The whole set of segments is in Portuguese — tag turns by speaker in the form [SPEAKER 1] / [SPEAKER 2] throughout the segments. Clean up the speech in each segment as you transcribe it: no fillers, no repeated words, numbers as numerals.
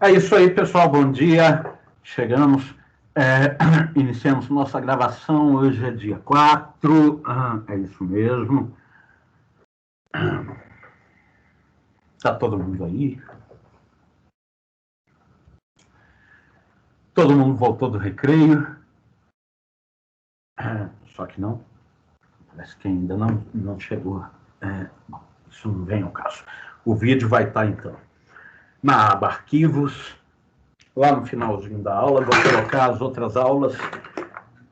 [SPEAKER 1] É isso aí, pessoal. Bom dia. Chegamos, iniciamos nossa gravação. Hoje é dia 4. É isso mesmo. Tá todo mundo aí? Todo mundo voltou do recreio? Só que não. Parece que ainda não chegou. Bom, isso não vem ao caso. O vídeo vai estar, então, na aba Arquivos. Lá no finalzinho da aula, vou colocar as outras aulas.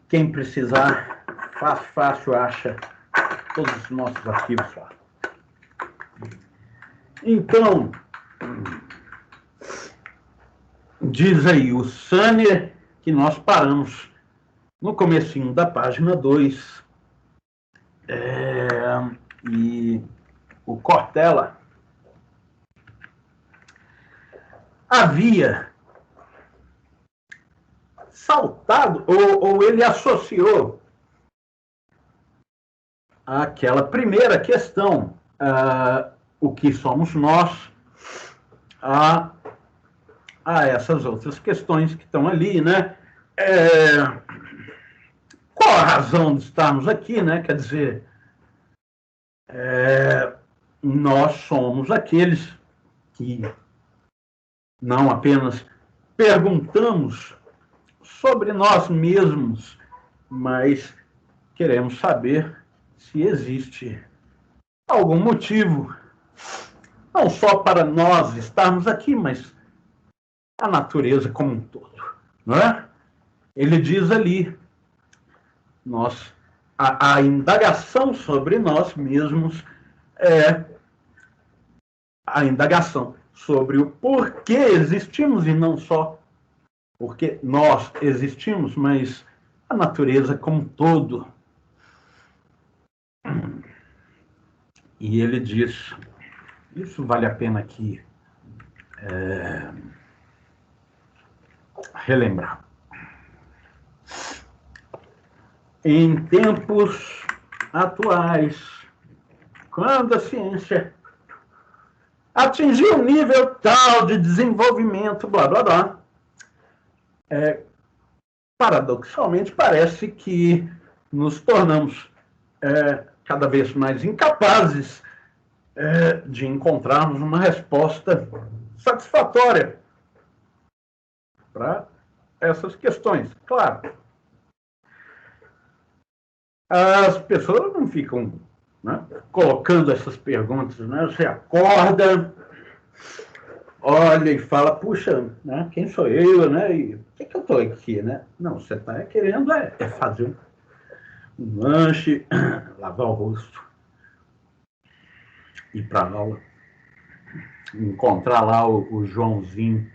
[SPEAKER 1] Quem precisar, fácil, acha todos os nossos arquivos lá. Então, diz aí o Sanner que nós paramos no comecinho da página 2. E o Cortella havia saltado, ou ele associou aquela primeira questão, o que somos nós, a essas outras questões que estão ali, né? Qual a razão de estarmos aqui, né? Quer dizer, nós somos aqueles que não apenas perguntamos sobre nós mesmos, mas queremos saber se existe algum motivo, não só para nós estarmos aqui, mas a natureza como um todo, não é? Ele diz ali, a indagação sobre nós mesmos é a indagação sobre o porquê existimos, e não só porque nós existimos, mas a natureza como um todo. E ele diz, isso vale a pena aqui relembrar. Em tempos atuais, quando a ciência atingiu um nível tal de desenvolvimento, blá, blá, blá, paradoxalmente parece que nos tornamos cada vez mais incapazes de encontrarmos uma resposta satisfatória para essas questões. Claro, as pessoas não ficam, né, colocando essas perguntas, né? Você acorda, olha e fala, puxa, né, quem sou eu, né? E por que eu estou aqui, né? Não, você está querendo fazer um lanche, lavar o rosto, ir para a aula, encontrar lá o Joãozinho.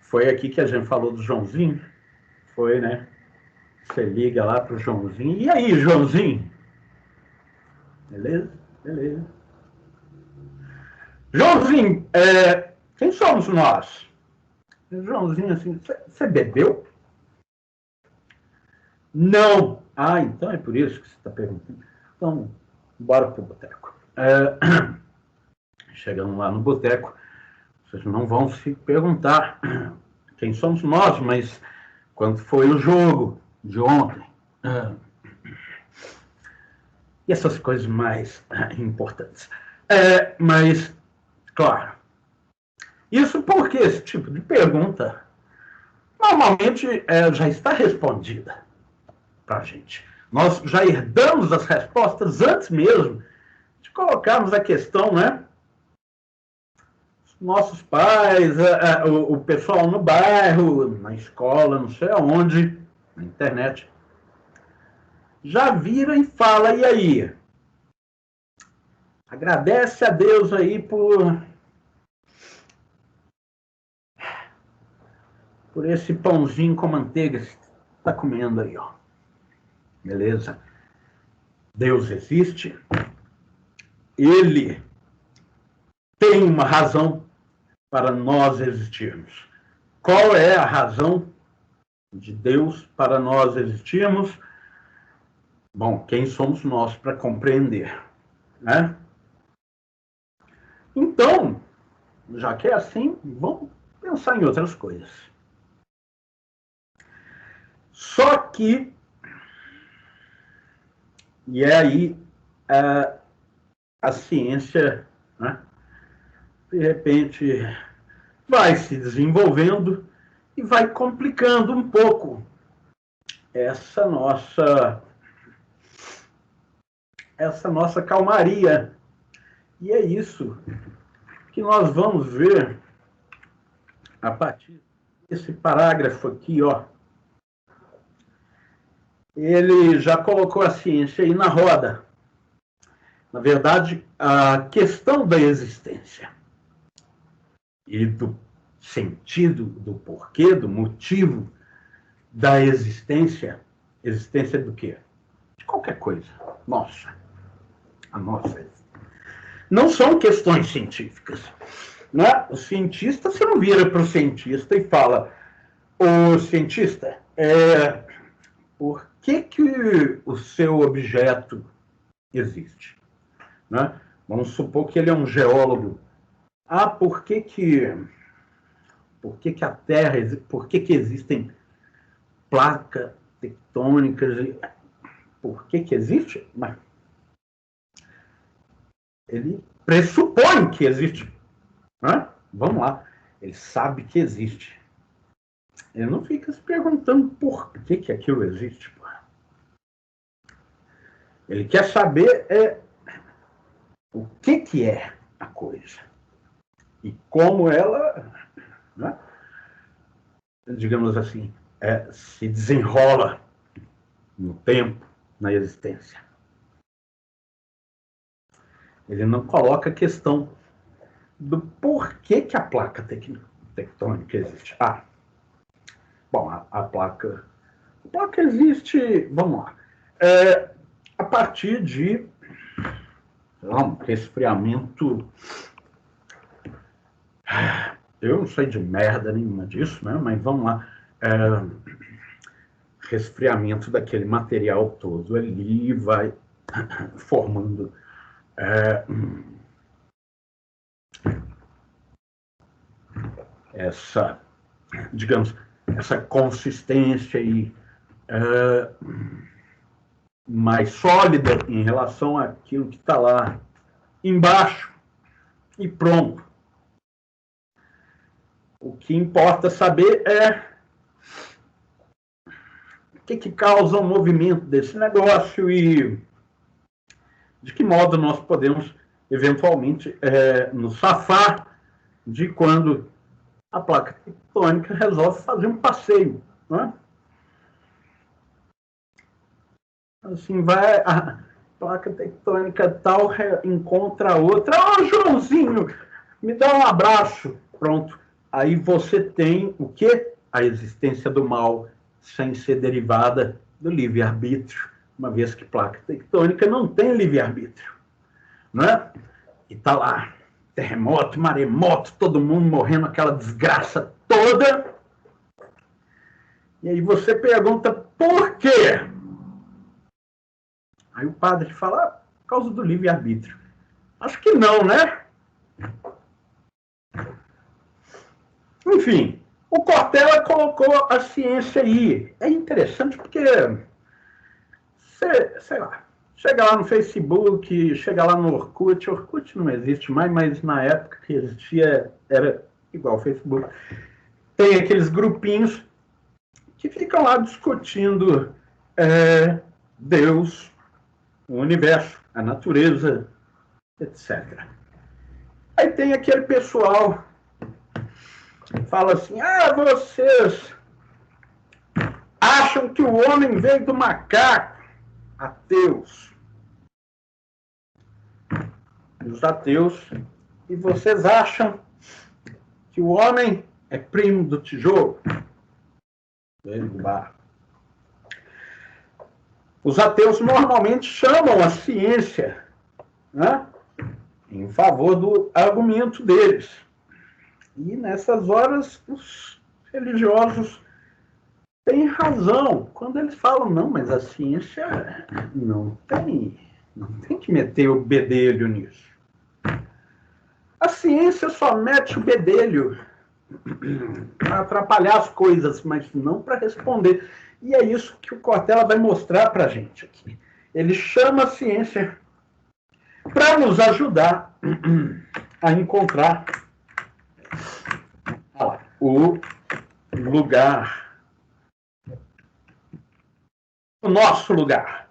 [SPEAKER 1] Foi aqui que a gente falou do Joãozinho? Foi, né? Você liga lá para o Joãozinho. E aí, Joãozinho? Beleza? Beleza. Joãozinho, quem somos nós? Joãozinho assim, você bebeu? Não. Ah, então é por isso que você está perguntando. Então, bora pro boteco. Chegando lá no boteco, vocês não vão se perguntar quem somos nós, mas quando foi o jogo de ontem. E essas coisas mais importantes. Mas, claro, isso porque esse tipo de pergunta normalmente já está respondida para a gente. Nós já herdamos as respostas antes mesmo de colocarmos a questão, né? Nossos pais, o pessoal no bairro, na escola, não sei aonde, na internet, já viram e fala, e aí? Agradece a Deus aí por esse pãozinho com manteiga que você está comendo aí, ó. Beleza? Deus existe. Ele tem uma razão para nós existirmos. Qual é a razão de Deus para nós existirmos? Bom, quem somos nós para compreender, né? Então, já que é assim, vamos pensar em outras coisas. Só que, e é aí a ciência, né, de repente, vai se desenvolvendo e vai complicando um pouco essa nossa calmaria. E é isso que nós vamos ver a partir desse parágrafo aqui, ó. Ele já colocou a ciência aí na roda. Na verdade, a questão da existência e do sentido, do porquê, do motivo da existência. Existência do quê? De qualquer coisa. Nossa. A nossa. Não são questões científicas. Né? O cientista, você não vira para o cientista e fala: ô cientista, por que o seu objeto existe? Né? Vamos supor que ele é um geólogo. Ah, por que a Terra, por que existem placas tectônicas? Por que existe? Mas ele pressupõe que existe. Né? Vamos lá. Ele sabe que existe. Ele não fica se perguntando por que aquilo existe. Pô. Ele quer saber o que é a coisa. E como ela, né, digamos assim, se desenrola no tempo, na existência. Ele não coloca a questão do porquê que a placa tectônica existe. Bom, a placa existe, vamos lá, a partir de um resfriamento. Eu não sei de merda nenhuma disso, né? Mas vamos lá. Resfriamento daquele material todo ali vai formando essa, digamos, essa consistência aí mais sólida em relação àquilo que está lá embaixo e pronto. O que importa saber é o que causa o movimento desse negócio e de que modo nós podemos eventualmente nos safar de quando a placa tectônica resolve fazer um passeio. Né? Assim, vai a placa tectônica tal, encontra outra. Ô, Joãozinho, me dá um abraço. Pronto. Aí você tem o quê? A existência do mal sem ser derivada do livre-arbítrio, uma vez que placa tectônica não tem livre-arbítrio. Né? E tá lá, terremoto, maremoto, todo mundo morrendo, aquela desgraça toda. E aí você pergunta, por quê? Aí o padre fala, por causa do livre-arbítrio. Acho que não, né? Enfim, o Cortella colocou a ciência aí. É interessante porque, sei lá, chega lá no Facebook, chega lá no Orkut. Orkut não existe mais, mas na época que existia era igual ao Facebook. Tem aqueles grupinhos que ficam lá discutindo Deus, o universo, a natureza, etc. Aí tem aquele pessoal que fala assim, vocês acham que o homem veio do macaco? Ateus. Os ateus. E vocês acham que o homem é primo do tijolo? Veio do barro. Os ateus normalmente chamam a ciência, né, em favor do argumento deles. E nessas horas os religiosos têm razão quando eles falam, não, mas a ciência não tem que meter o bedelho nisso. A ciência só mete o bedelho para atrapalhar as coisas, mas não para responder. E é isso que o Cortella vai mostrar para a gente aqui. Ele chama a ciência para nos ajudar a encontrar o lugar, o nosso lugar,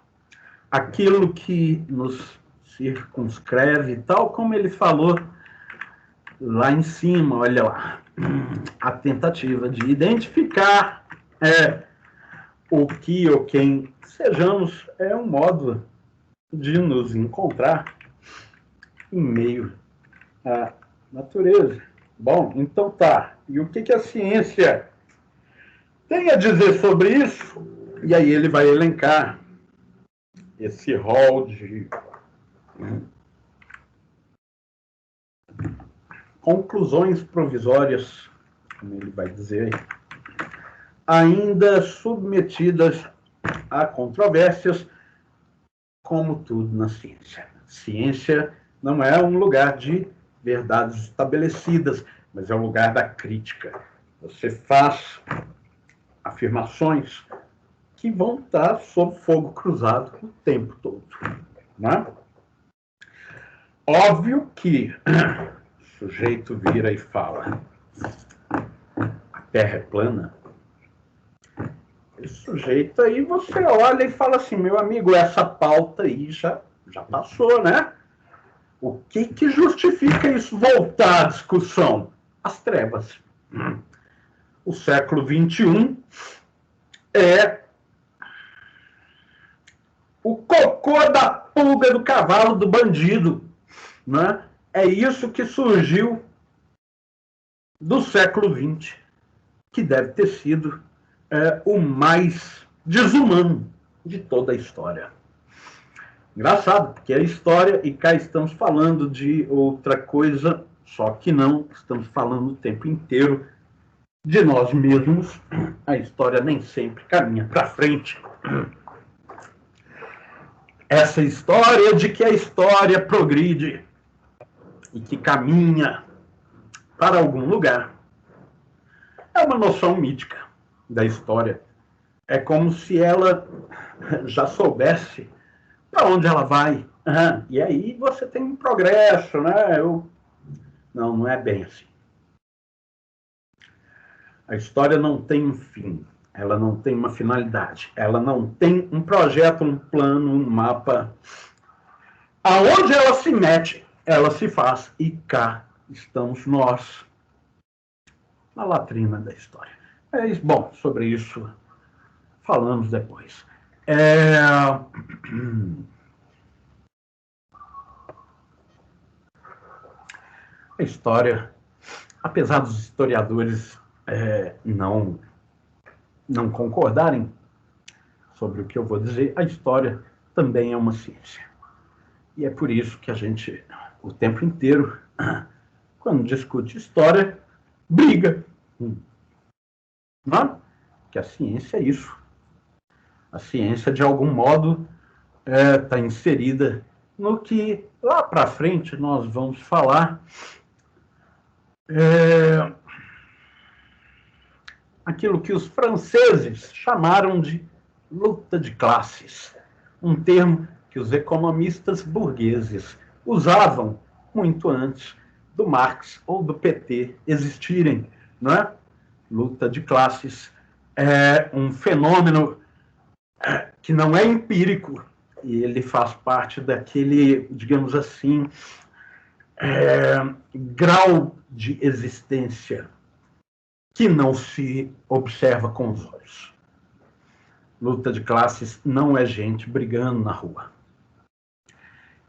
[SPEAKER 1] aquilo que nos circunscreve, tal como ele falou lá em cima, olha lá, a tentativa de identificar o que ou quem sejamos é um modo de nos encontrar em meio à natureza. Bom, então tá. E o que a ciência tem a dizer sobre isso? E aí ele vai elencar esse rol de conclusões provisórias, como ele vai dizer, ainda submetidas a controvérsias, como tudo na ciência. Ciência não é um lugar de verdades estabelecidas, mas é um lugar da crítica. Você faz afirmações que vão estar sob fogo cruzado o tempo todo. Né? Óbvio que o sujeito vira e fala: a Terra é plana. Esse sujeito aí, você olha e fala assim: meu amigo, essa pauta aí já passou, né? O que justifica isso voltar à discussão? As trevas. O século XXI é o cocô da pulga do cavalo do bandido. Né? É isso que surgiu do século XX, que deve ter sido o mais desumano de toda a história. Engraçado, porque é história e cá estamos falando de outra coisa, só que não, estamos falando o tempo inteiro de nós mesmos. A história nem sempre caminha para frente. Essa história de que a história progride e que caminha para algum lugar é uma noção mítica da história. É como se ela já soubesse para onde ela vai. E aí você tem um progresso, né? Não é bem assim. A história não tem um fim, ela não tem uma finalidade, ela não tem um projeto, um plano, um mapa. Aonde ela se mete, ela se faz. E cá estamos nós, na latrina da história. Bom, sobre isso falamos depois. A história, apesar dos historiadores não concordarem sobre o que eu vou dizer, a história também é uma ciência. E é por isso que a gente, o tempo inteiro, quando discute história, briga. Não? Que a ciência é isso. A ciência, de algum modo, está inserida no que lá para frente nós vamos falar. Aquilo que os franceses chamaram de luta de classes, um termo que os economistas burgueses usavam muito antes do Marx ou do PT existirem, não é? Luta de classes é um fenômeno que não é empírico, e ele faz parte daquele, digamos assim, grau de existência que não se observa com os olhos. Luta de classes não é gente brigando na rua.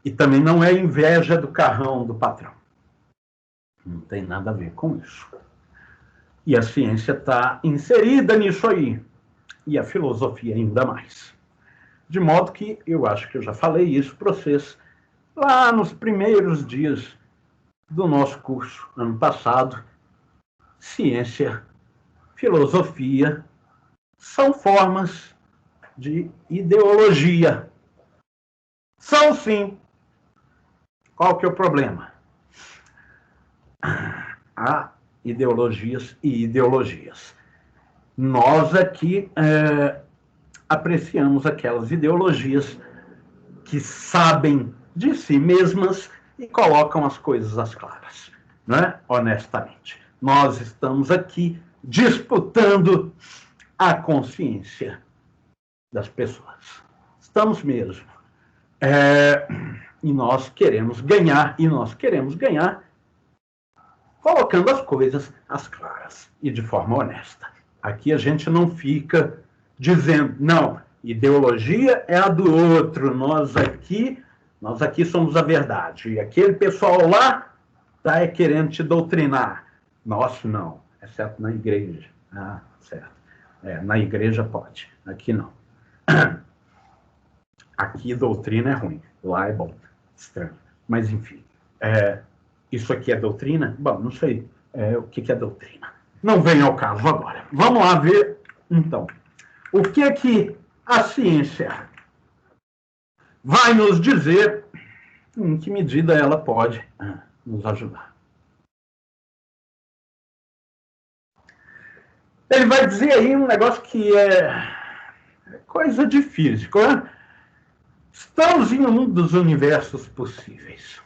[SPEAKER 1] E também não é inveja do carrão do patrão. Não tem nada a ver com isso. E a ciência está inserida nisso aí. E a filosofia ainda mais. De modo que eu acho que eu já falei isso para vocês lá nos primeiros dias do nosso curso, ano passado. Ciência, filosofia são formas de ideologia. São sim. Qual que é o problema? há ideologias e ideologias. Nós aqui apreciamos aquelas ideologias que sabem de si mesmas e colocam as coisas às claras, né? Honestamente. Nós estamos aqui disputando a consciência das pessoas. Estamos mesmo. E nós queremos ganhar colocando as coisas às claras e de forma honesta. Aqui a gente não fica dizendo, não, ideologia é a do outro, nós aqui somos a verdade. E aquele pessoal lá está querendo te doutrinar. Nós não, exceto na igreja. Ah, certo. Na igreja pode, aqui não. Aqui doutrina é ruim, lá é bom. Estranho. Mas, enfim, isso aqui é doutrina? Bom, não sei o que é doutrina. Não vem ao caso agora. Vamos lá ver, então, o que a ciência vai nos dizer, em que medida ela pode nos ajudar. Ele vai dizer aí um negócio que é coisa de físico, né? Estamos em um dos universos possíveis.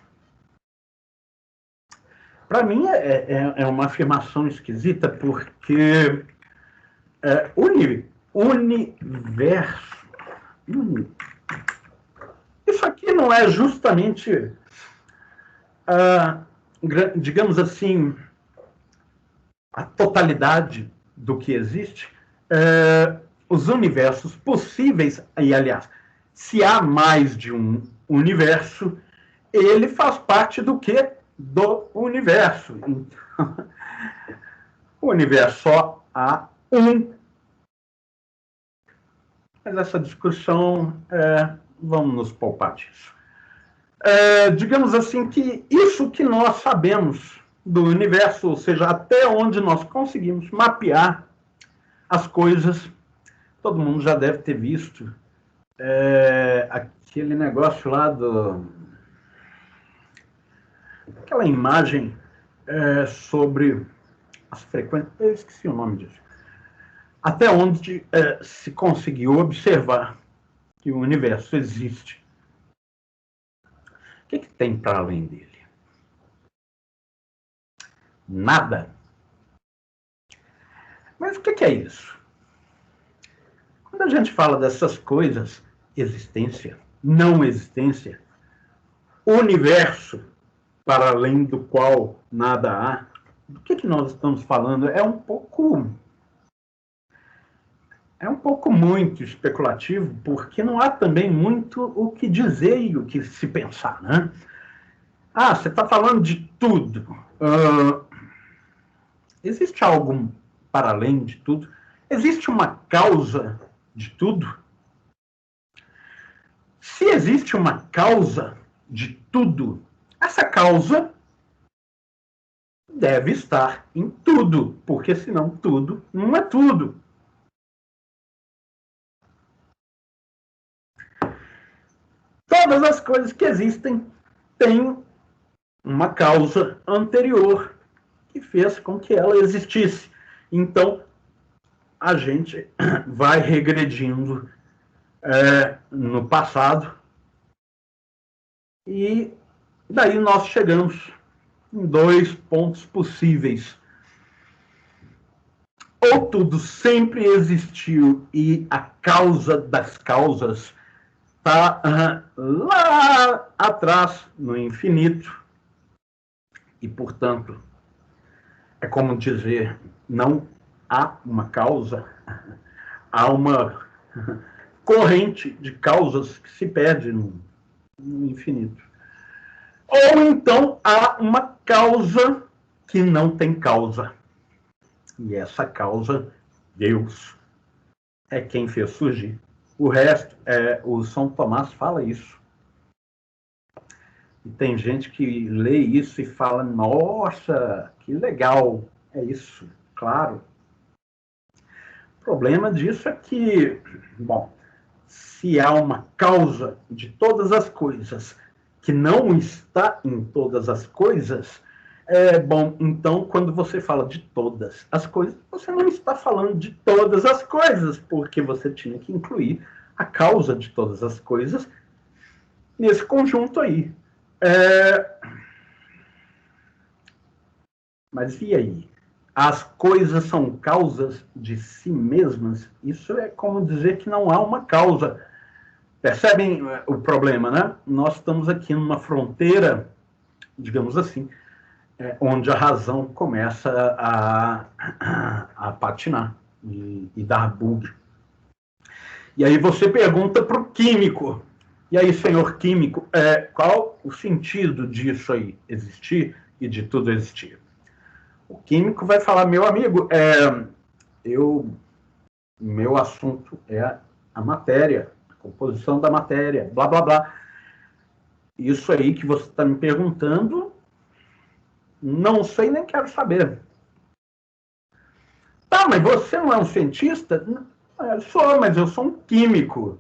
[SPEAKER 1] Para mim é uma afirmação esquisita, porque universo. Isso aqui não é justamente, digamos assim, a totalidade do que existe. Os universos possíveis, e aliás, se há mais de um universo, ele faz parte do quê? Do universo. Então, o universo só há um. Mas essa discussão, vamos nos poupar disso. Digamos assim que isso que nós sabemos do universo, ou seja, até onde nós conseguimos mapear as coisas, todo mundo já deve ter visto aquele negócio lá aquela imagem sobre as frequências, eu esqueci o nome disso, até onde se conseguiu observar que o universo existe. O que tem para além dele? Nada. Mas o que é isso? Quando a gente fala dessas coisas, existência, não existência, universo, para além do qual nada há, do que nós estamos falando? É um pouco muito especulativo, porque não há também muito o que dizer e o que se pensar, né? Você está falando de tudo. Existe algo para além de tudo? Existe uma causa de tudo? Se existe uma causa de tudo, essa causa deve estar em tudo, porque senão tudo não é tudo. Todas as coisas que existem têm uma causa anterior que fez com que ela existisse. Então, a gente vai regredindo no passado e daí nós chegamos em 2 pontos possíveis. Ou tudo sempre existiu e a causa das causas está lá atrás, no infinito, e, portanto, é como dizer, não há uma causa, há uma corrente de causas que se perde no infinito. Ou então há uma causa que não tem causa. E essa causa, Deus, é quem fez surgir. O resto, o São Tomás fala isso. E tem gente que lê isso e fala, nossa, que legal, é isso, claro. O problema disso é que, bom, se há uma causa de todas as coisas que não está em todas as coisas, Bom, então, quando você fala de todas as coisas, você não está falando de todas as coisas, porque você tinha que incluir a causa de todas as coisas nesse conjunto aí. Mas e aí? As coisas são causas de si mesmas? Isso é como dizer que não há uma causa. Percebem o problema, né? Nós estamos aqui numa fronteira, digamos assim, onde a razão começa a patinar e dar bug. E aí você pergunta para o químico, e aí, senhor químico, qual o sentido disso aí existir e de tudo existir? O químico vai falar, meu amigo, meu assunto é a matéria, a composição da matéria, blá, blá, blá. Isso aí que você está me perguntando, não sei nem quero saber. Tá, mas você não é um cientista? Sou, mas eu sou um químico.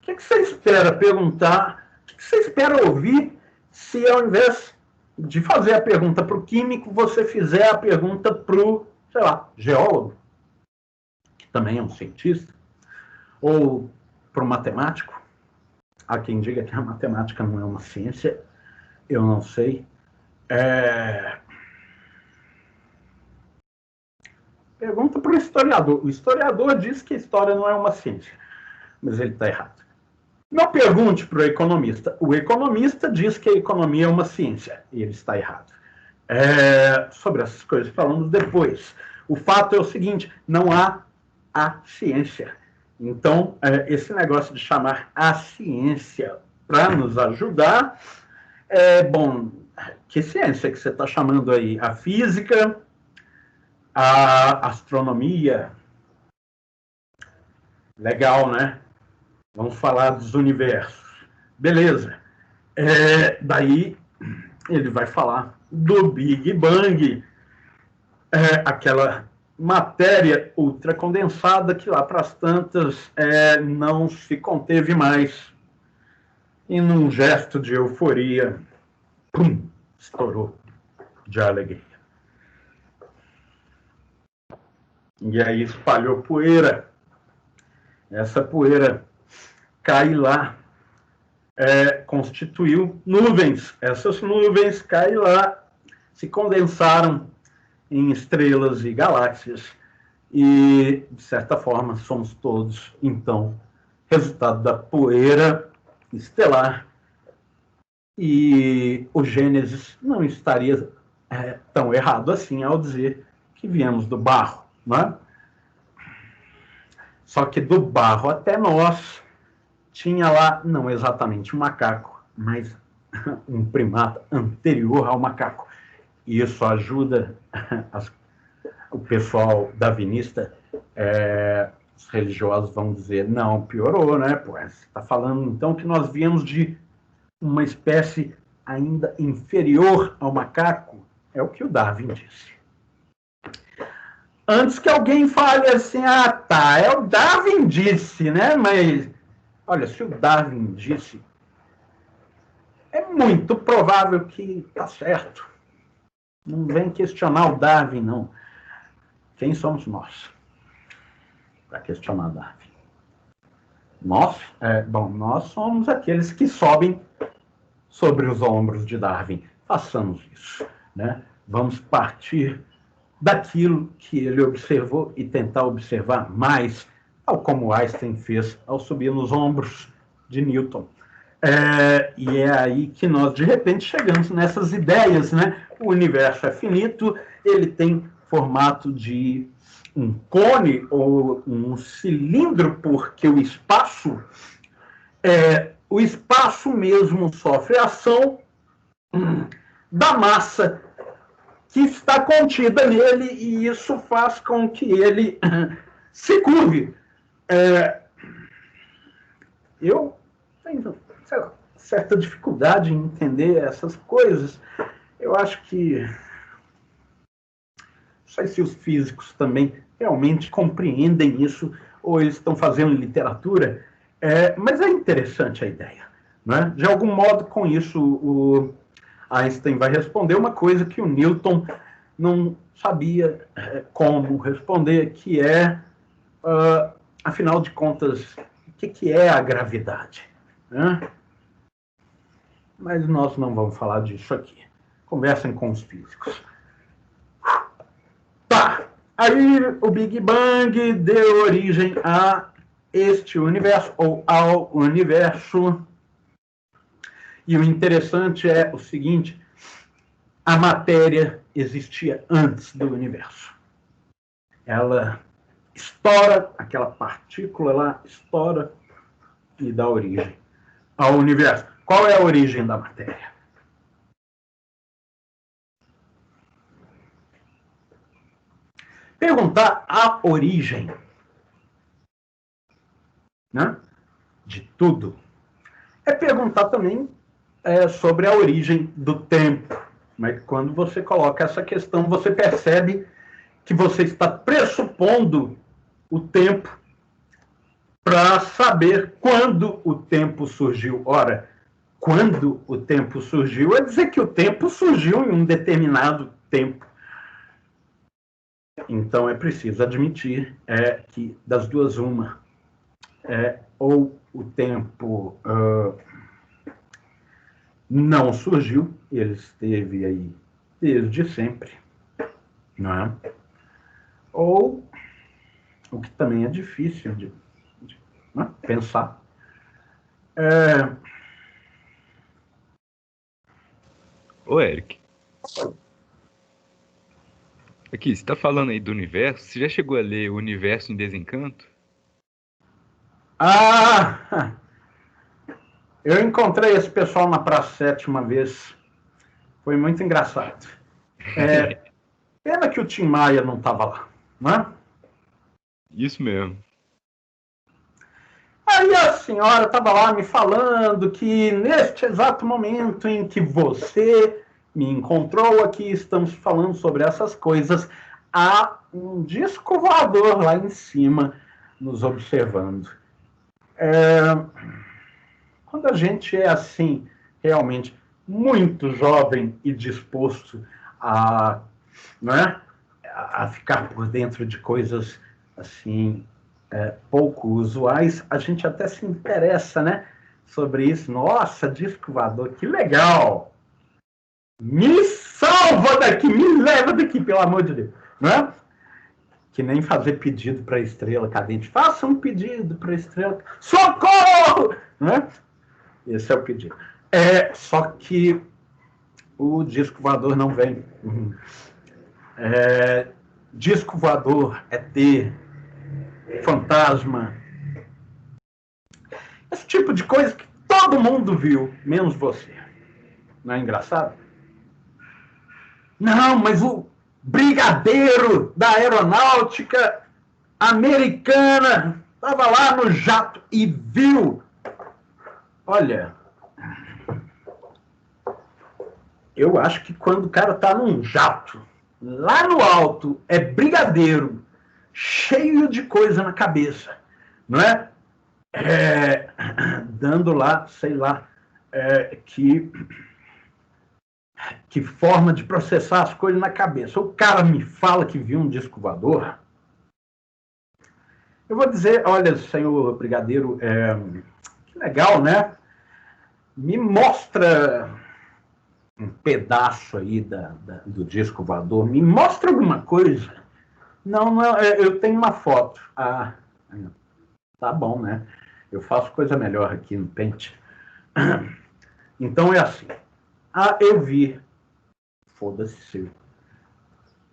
[SPEAKER 1] O que você espera perguntar? O que você espera ouvir se ao invés de fazer a pergunta para o químico, você fizer a pergunta para o, sei lá, geólogo, que também é um cientista, ou para o matemático? Há quem diga que a matemática não é uma ciência, eu não sei. Pergunta para o historiador. O historiador diz que a história não é uma ciência, mas ele está errado. Não pergunte para o economista. O economista diz que a economia é uma ciência, e ele está errado. Sobre essas coisas falamos depois. O fato é o seguinte, não há a ciência. Então, esse negócio de chamar a ciência para nos ajudar, bom, que ciência que você está chamando aí? A física, a astronomia? Legal, né? Vamos falar dos universos. Beleza. Daí ele vai falar do Big Bang, aquela matéria ultracondensada que lá para as tantas não se conteve mais. E num gesto de euforia, pum, estourou de alegria. E aí espalhou poeira. Essa poeira cai lá, constituiu nuvens. Essas nuvens caem lá, se condensaram em estrelas e galáxias. E, de certa forma, somos todos, então, resultado da poeira estelar. E o Gênesis não estaria tão errado assim ao dizer que viemos do barro, não é? Só que do barro até nós tinha lá, não exatamente um macaco, mas um primata anterior ao macaco. E isso ajuda o pessoal darwinista, os religiosos vão dizer, não, piorou, né? Pô, você está falando então que nós viemos de uma espécie ainda inferior ao macaco? É o que o Darwin disse. Antes que alguém fale assim, tá, o Darwin disse, né? Mas, olha, se o Darwin disse, é muito provável que tá certo. Não vem questionar o Darwin, não. Quem somos nós para questionar Darwin? Nós? Nós somos aqueles que sobem sobre os ombros de Darwin. Façamos isso, né? Vamos partir daquilo que ele observou e tentar observar mais, tal como Einstein fez ao subir nos ombros de Newton. E é aí que nós, de repente, chegamos nessas ideias, né? O universo é finito, ele tem formato de um cone ou um cilindro, porque o espaço mesmo sofre ação da massa que está contida nele, e isso faz com que ele se curve. Eu tenho, sei lá, certa dificuldade em entender essas coisas. Eu acho que não sei se os físicos também realmente compreendem isso, ou eles estão fazendo literatura, mas é interessante a ideia, né? De algum modo, com isso, Einstein vai responder uma coisa que o Newton não sabia como responder, que é, afinal de contas, o que é a gravidade? Né? Mas nós não vamos falar disso aqui. Conversem com os físicos. Tá. Aí o Big Bang deu origem a este universo, ou ao universo. E o interessante é o seguinte: a matéria existia antes do universo. Ela estoura, aquela partícula lá estoura e dá origem ao universo. Qual é a origem da matéria? Perguntar a origem, né, de tudo é perguntar também sobre a origem do tempo. Mas quando você coloca essa questão, você percebe que você está pressupondo o tempo para saber quando o tempo surgiu. Ora, quando o tempo surgiu, é dizer que o tempo surgiu em um determinado tempo. Então é preciso admitir que das duas uma, ou o tempo não surgiu, ele esteve aí desde sempre, não é? Ou, o que também é difícil de pensar,
[SPEAKER 2] Ô, Eric. Aqui, você está falando aí do universo. Você já chegou a ler O Universo em Desencanto?
[SPEAKER 1] Ah! Eu encontrei esse pessoal na Praça 7 uma vez. Foi muito engraçado. Pena que o Tim Maia não estava lá, não é?
[SPEAKER 2] Isso mesmo.
[SPEAKER 1] Aí a senhora estava lá me falando que neste exato momento em que você me encontrou aqui, estamos falando sobre essas coisas, há um disco voador lá em cima nos observando. Quando a gente é assim, realmente muito jovem e disposto a, né, a ficar por dentro de coisas assim pouco usuais, a gente até se interessa, né, sobre isso. Nossa, disco voador, que legal! Me salva daqui, me leva daqui, pelo amor de Deus, né? Que nem fazer pedido para a estrela cadente. Faça um pedido para a estrela. Socorro! Né? Esse é o pedido. Só que o disco voador não vem. Disco voador, ET, fantasma. Esse tipo de coisa que todo mundo viu, menos você. Não é engraçado? Não, mas o brigadeiro da aeronáutica americana estava lá no jato e viu. Olha, eu acho que quando o cara está num jato, lá no alto, é brigadeiro, cheio de coisa na cabeça, não é? Dando lá, sei lá, que forma de processar as coisas na cabeça. O cara me fala que viu um disco voador. Eu vou dizer, olha, senhor brigadeiro, que legal, né? Me mostra um pedaço aí do disco voador, me mostra alguma coisa. Não, eu tenho uma foto. Ah, tá bom, né? Eu faço coisa melhor aqui no Paint. Então é assim. Ah, eu vi. Foda-se.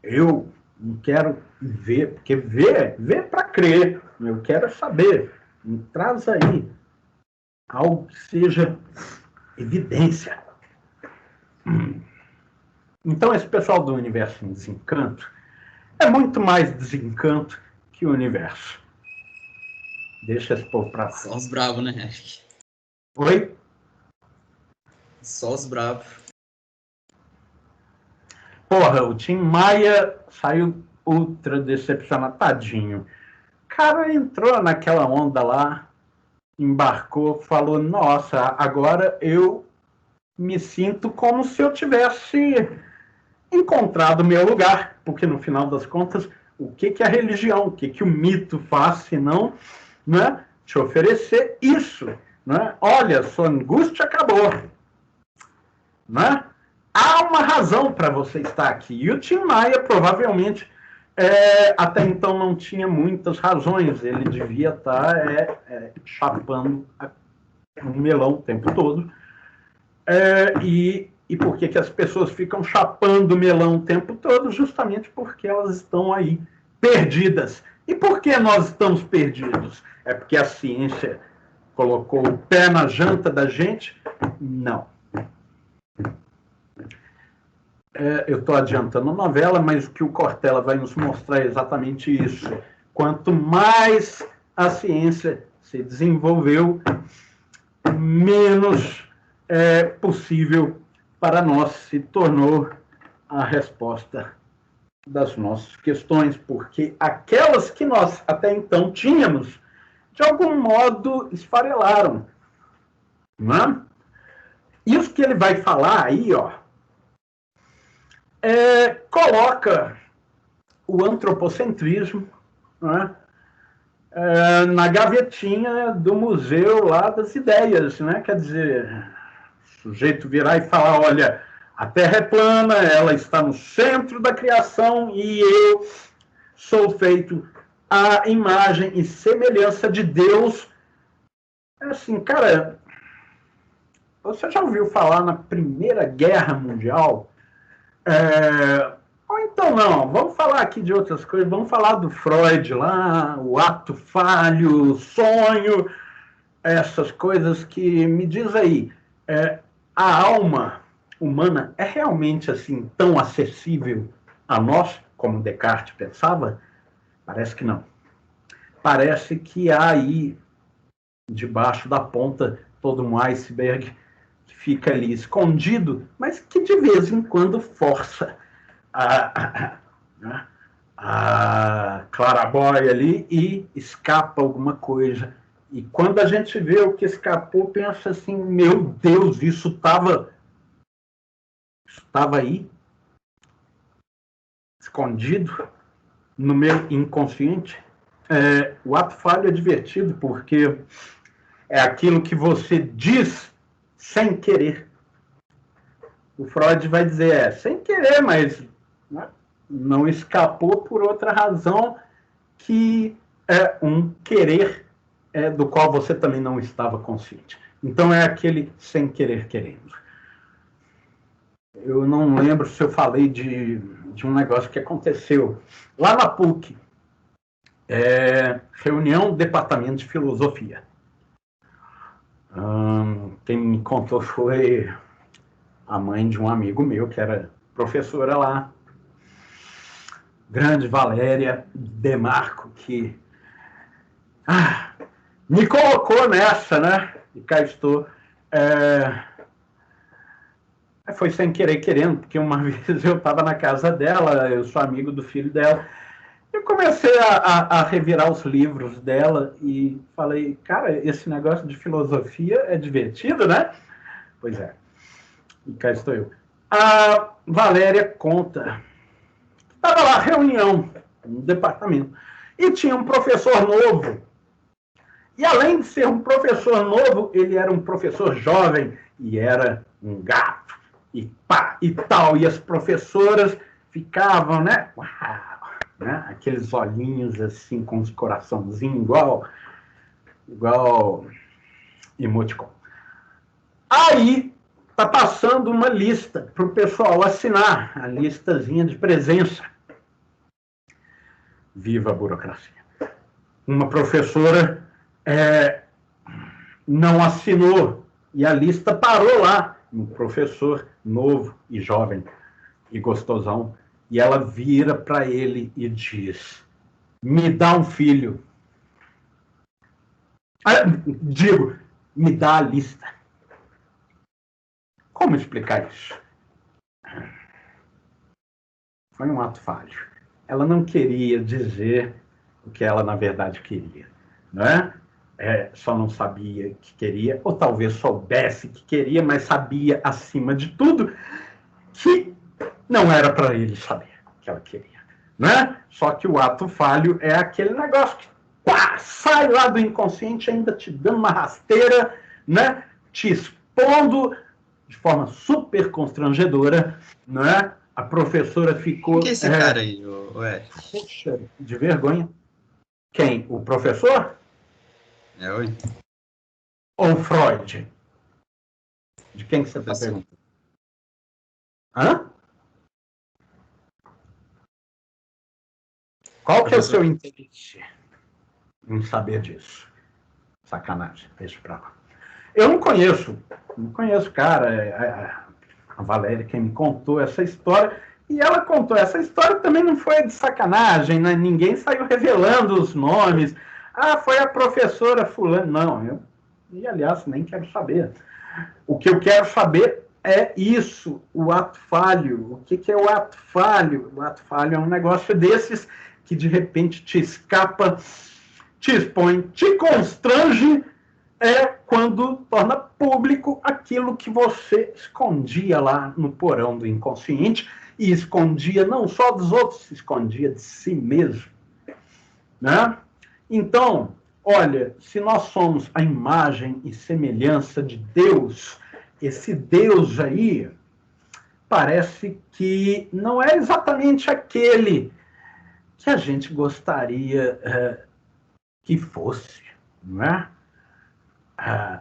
[SPEAKER 1] Eu não quero ver, porque ver para crer. Eu quero saber. Me traz aí algo que seja evidência. Então esse pessoal do Universo em Desencanto é muito mais desencanto que o universo. Deixa esse povo pra lá.
[SPEAKER 3] Só os bravos, né, Eric?
[SPEAKER 1] Oi?
[SPEAKER 3] Só os bravos.
[SPEAKER 1] Porra, o Tim Maia saiu ultra decepcionado, tadinho. O cara entrou naquela onda lá, embarcou, falou, nossa, agora eu me sinto como se eu tivesse encontrado o meu lugar, porque no final das contas, o que a religião, o que o mito faz, senão, né, te oferecer isso, né? Olha, sua angústia acabou, né? Há uma razão para você estar aqui. E o Tim Maia provavelmente até então não tinha muitas razões. Ele devia estar chapando um melão o tempo todo. E por que as pessoas ficam chapando melão o tempo todo? Justamente porque elas estão aí perdidas. E por que nós estamos perdidos? É porque a ciência colocou o pé na janta da gente? Não. Eu estou adiantando a novela, mas o que o Cortella vai nos mostrar é exatamente isso. Quanto mais a ciência se desenvolveu, menos possível para nós se tornou a resposta das nossas questões, porque aquelas que nós até então tínhamos, de algum modo esfarelaram. Não é? Isso que ele vai falar aí, ó, coloca o antropocentrismo, né, na gavetinha do museu lá das ideias, né? Quer dizer, o sujeito virar e falar, olha, a Terra é plana, ela está no centro da criação e eu sou feito à imagem e semelhança de Deus. Assim, cara, você já ouviu falar na Primeira Guerra Mundial? Ou então não, vamos falar aqui de outras coisas, vamos falar do Freud lá, o ato falho, o sonho, essas coisas que, me diz aí, a alma humana é realmente assim tão acessível a nós, como Descartes pensava? Parece que não. Parece que há aí, debaixo da ponta, todo um iceberg que fica ali escondido, mas que de vez em quando força a clarabóia ali e escapa alguma coisa. E quando a gente vê o que escapou, pensa assim, meu Deus, isso estava aí, escondido no meu inconsciente. O ato falho é divertido porque é aquilo que você diz sem querer. O Freud vai dizer, sem querer, mas não escapou por outra razão que é um querer do qual você também não estava consciente. Então é aquele sem querer querendo. Eu não lembro se eu falei de um negócio que aconteceu lá na PUC, reunião do departamento de filosofia. Quem me contou foi a mãe de um amigo meu, que era professora lá, grande Valéria Demarco, que me colocou nessa, né? E cá estou. Foi sem querer querendo, porque uma vez eu estava na casa dela, eu sou amigo do filho dela, eu comecei a revirar os livros dela e falei, cara, esse negócio de filosofia é divertido, né? Pois é. E cá estou eu. A Valéria conta. Estava lá, reunião no departamento. E tinha um professor novo. E além de ser um professor novo, ele era um professor jovem e era um gato. E pá, e tal. E as professoras ficavam, né? Uau, né? Aqueles olhinhos assim, com os coraçãozinhos, igual emoticon. Aí está passando uma lista para o pessoal assinar, a listazinha de presença. Viva a burocracia. Uma professora não assinou e a lista parou lá. Um professor novo e jovem e gostosão. E ela vira para ele e diz, me dá um filho. Digo, me dá a lista. Como explicar isso? Foi um ato falho. Ela não queria dizer o que ela, na verdade, queria. Não é? só não sabia que queria, ou talvez soubesse que queria, mas sabia, acima de tudo, que não era para ele saber que ela queria. Né? Só que o ato falho é aquele negócio que sai lá do inconsciente, ainda te dando uma rasteira, né? Te expondo de forma super constrangedora, né? A professora ficou...
[SPEAKER 3] Quem que é esse cara aí, o Eric?
[SPEAKER 1] Poxa, de vergonha. Quem? O professor?
[SPEAKER 3] Oi?
[SPEAKER 1] Ou Freud? De quem que você está
[SPEAKER 3] Professor.
[SPEAKER 1] perguntando? Hã? Qual que é o seu interesse em saber disso? Sacanagem, deixa pra lá. Eu não conheço o cara, a Valéria quem me contou essa história, e ela contou essa história também não foi de sacanagem, né? Ninguém saiu revelando os nomes. Ah, foi a professora fulana. Não, e aliás, nem quero saber. O que eu quero saber é isso, o ato falho. O que é o ato falho? O ato falho é um negócio desses que de repente te escapa, te expõe, te constrange, quando torna público aquilo que você escondia lá no porão do inconsciente, e escondia não só dos outros, escondia de si mesmo. Né? Então, olha, se nós somos a imagem e semelhança de Deus, esse Deus aí parece que não é exatamente aquele que a gente gostaria que fosse, não é?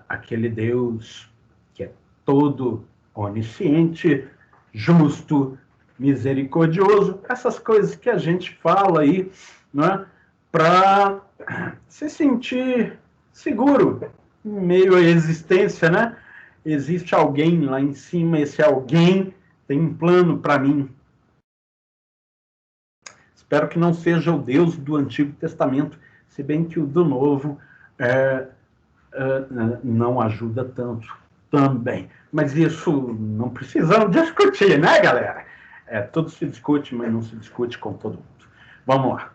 [SPEAKER 1] Aquele Deus que é todo onisciente, justo, misericordioso, essas coisas que a gente fala aí, né, para se sentir seguro em meio à existência, né? Existe alguém lá em cima, esse alguém tem um plano para mim. Espero que não seja o Deus do Antigo Testamento, se bem que o do Novo não ajuda tanto também. Mas isso não precisamos discutir, né, galera? Tudo se discute, mas não se discute com todo mundo. Vamos lá.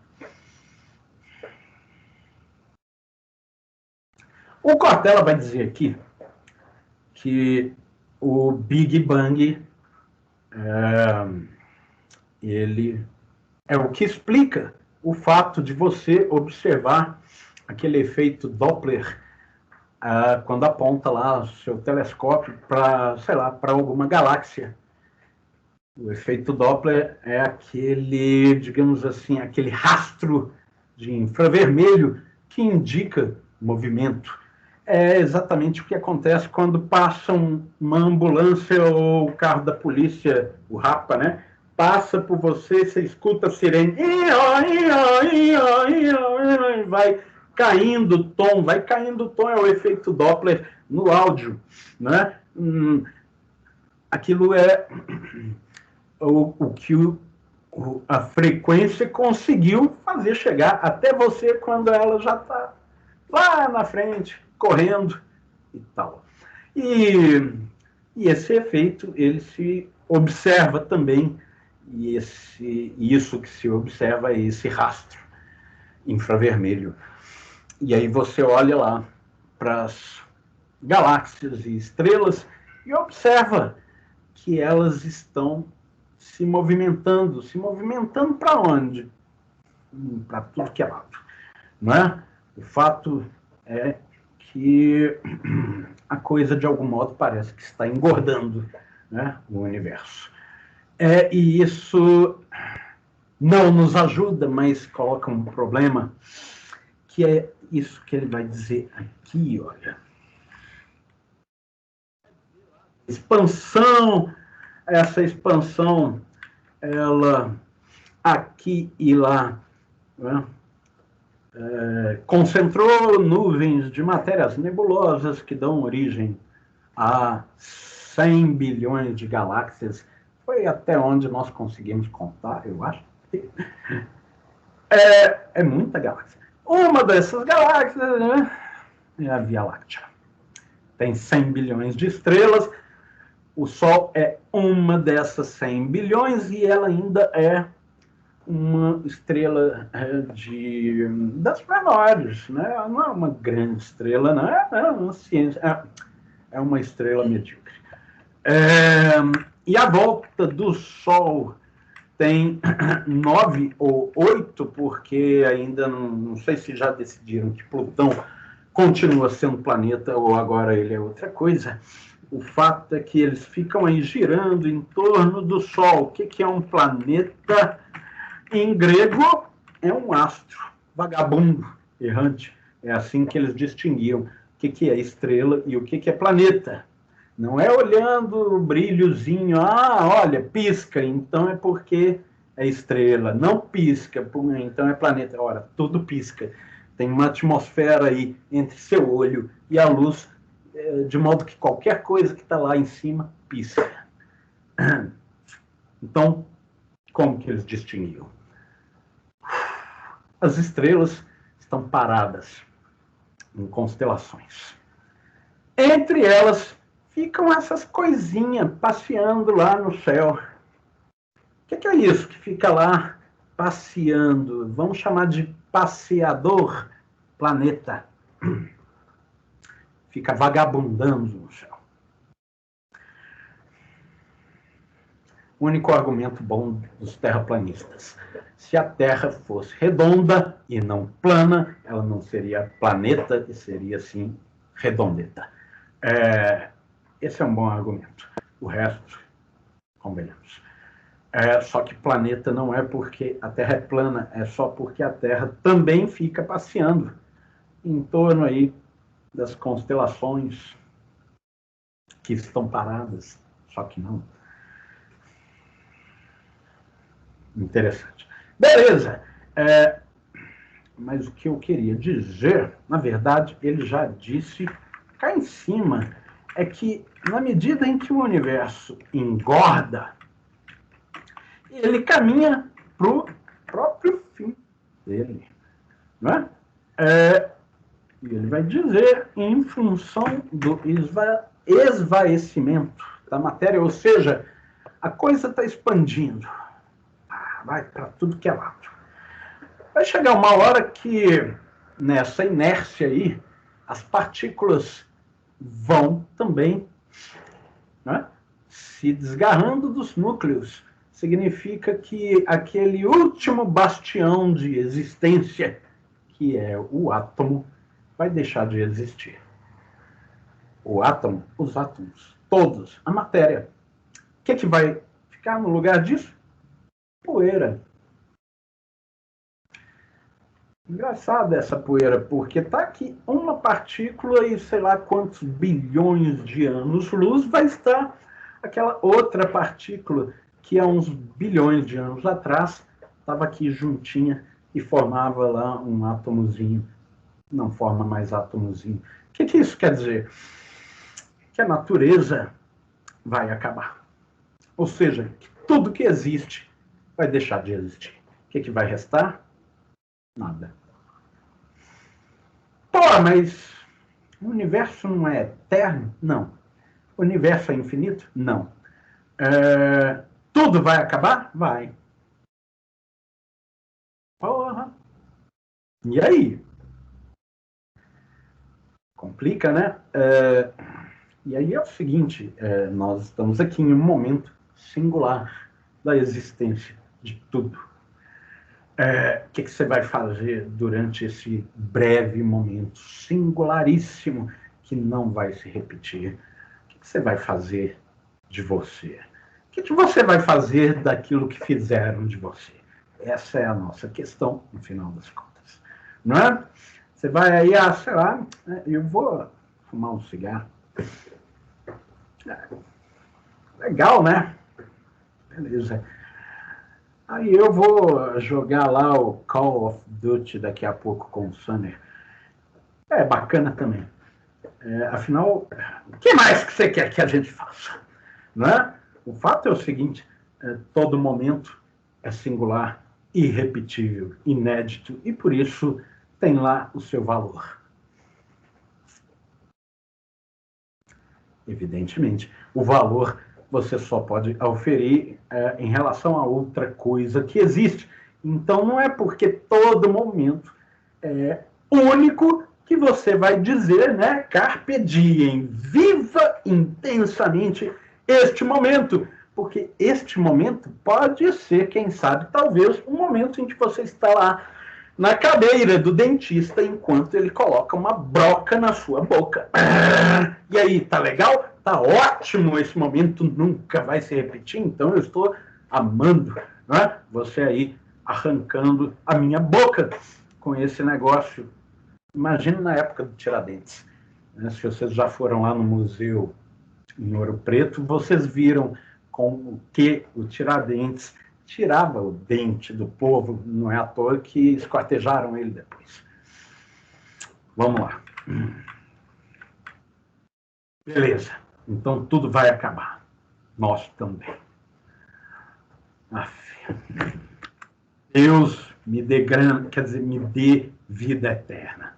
[SPEAKER 1] O Cortella vai dizer aqui que o Big Bang ele é o que explica o fato de você observar aquele efeito Doppler quando aponta lá o seu telescópio para, sei lá, para alguma galáxia. O efeito Doppler é aquele, digamos assim, aquele rastro de infravermelho que indica movimento. É exatamente o que acontece quando passa uma ambulância ou o carro da polícia, o Rapa, né? Passa por você, você escuta a sirene, e vai caindo o tom, é o efeito Doppler no áudio, né? Aquilo é o que a frequência conseguiu fazer chegar até você quando ela já está lá na frente, correndo e tal. E esse efeito, ele se observa também, e isso que se observa é esse rastro infravermelho. E aí você olha lá para as galáxias e estrelas e observa que elas estão se movimentando para onde? Para tudo que é lado. Não é? O fato é que a coisa, de algum modo, parece que está engordando, né, o universo. E isso não nos ajuda, mas coloca um problema, que é isso que ele vai dizer aqui, olha. Essa expansão, ela aqui e lá, né, concentrou nuvens de matérias nebulosas que dão origem a 100 bilhões de galáxias. Foi até onde nós conseguimos contar, eu acho. É muita galáxia. Uma dessas galáxias, né, é a Via Láctea. Tem 100 bilhões de estrelas. O Sol é uma dessas 100 bilhões e ela ainda é uma estrela das menores, né? Não é uma grande estrela, não é uma ciência, é uma estrela medíocre. E a volta do Sol tem 9 ou 8, porque ainda não sei se já decidiram que Plutão continua sendo planeta ou agora ele é outra coisa. O fato é que eles ficam aí girando em torno do Sol. O que é um planeta? Em grego, é um astro, vagabundo, errante. É assim que eles distinguiam o que é estrela e o que é planeta. Não é olhando o brilhozinho, olha, pisca, então é porque é estrela. Não pisca, então é planeta. Ora, tudo pisca. Tem uma atmosfera aí entre seu olho e a luz, de modo que qualquer coisa que está lá em cima pisca. Então, como que eles distinguiam? As estrelas estão paradas em constelações. Entre elas ficam essas coisinhas passeando lá no céu. O que é isso que fica lá passeando? Vamos chamar de passeador planeta. Fica vagabundando no céu. O único argumento bom dos terraplanistas. Se a Terra fosse redonda e não plana, ela não seria planeta e seria, sim, redondeta. Esse é um bom argumento. O resto, convenhamos. Só que planeta não é porque a Terra é plana, é só porque a Terra também fica passeando em torno aí das constelações que estão paradas, só que não. Interessante. Beleza. Mas o que eu queria dizer, na verdade, ele já disse cá em cima, é que na medida em que o universo engorda, ele caminha para o próprio fim dele. Não é? E ele vai dizer em função do esvaecimento da matéria, ou seja, a coisa está expandindo. Vai para tudo que é lado. Vai chegar uma hora que, nessa inércia aí, as partículas vão também, né, se desgarrando dos núcleos. Significa que aquele último bastião de existência, que é o átomo, vai deixar de existir. O átomo, os átomos, todos, a matéria. O que vai ficar no lugar disso? Poeira. Engraçada essa poeira, porque está aqui uma partícula e sei lá quantos bilhões de anos-luz vai estar aquela outra partícula que há uns bilhões de anos atrás estava aqui juntinha e formava lá um átomozinho. Não forma mais átomozinho. O que isso quer dizer? Que a natureza vai acabar. Ou seja, que tudo que existe vai deixar de existir. O que vai restar? Nada. Pô, mas o universo não é eterno? Não. O universo é infinito? Não. Tudo vai acabar? Vai. Porra. E aí? Complica, né? E aí é o seguinte, nós estamos aqui em um momento singular da existência de tudo. O que você vai fazer durante esse breve momento singularíssimo que não vai se repetir? O que você vai fazer de você? O que você vai fazer daquilo que fizeram de você? Essa é a nossa questão, no final das contas. Não é? Você vai aí, sei lá, eu vou fumar um cigarro. Legal, né? Beleza. Aí eu vou jogar lá o Call of Duty daqui a pouco com o Summer. É bacana também. Afinal, o que mais que você quer que a gente faça? Não é? O fato é o seguinte, todo momento é singular, irrepetível, inédito, e por isso tem lá o seu valor. Evidentemente, o valor você só pode oferir em relação a outra coisa que existe, Então, não é porque todo momento é único que você vai dizer, né? Carpe diem, viva intensamente este momento. Porque este momento pode ser, quem sabe, talvez, um momento em que você está lá na cadeira do dentista enquanto ele coloca uma broca na sua boca. E aí, tá legal? Tá ótimo, esse momento nunca vai se repetir, então eu estou amando, né? Você aí arrancando a minha boca com esse negócio. Imagina na época do Tiradentes. Né? Se vocês já foram lá no museu em Ouro Preto, vocês viram como que o Tiradentes tirava o dente do povo, não é à toa que esquartejaram ele depois. Vamos lá. Beleza. Então tudo vai acabar. Nós também. Deus me dê me dê vida eterna.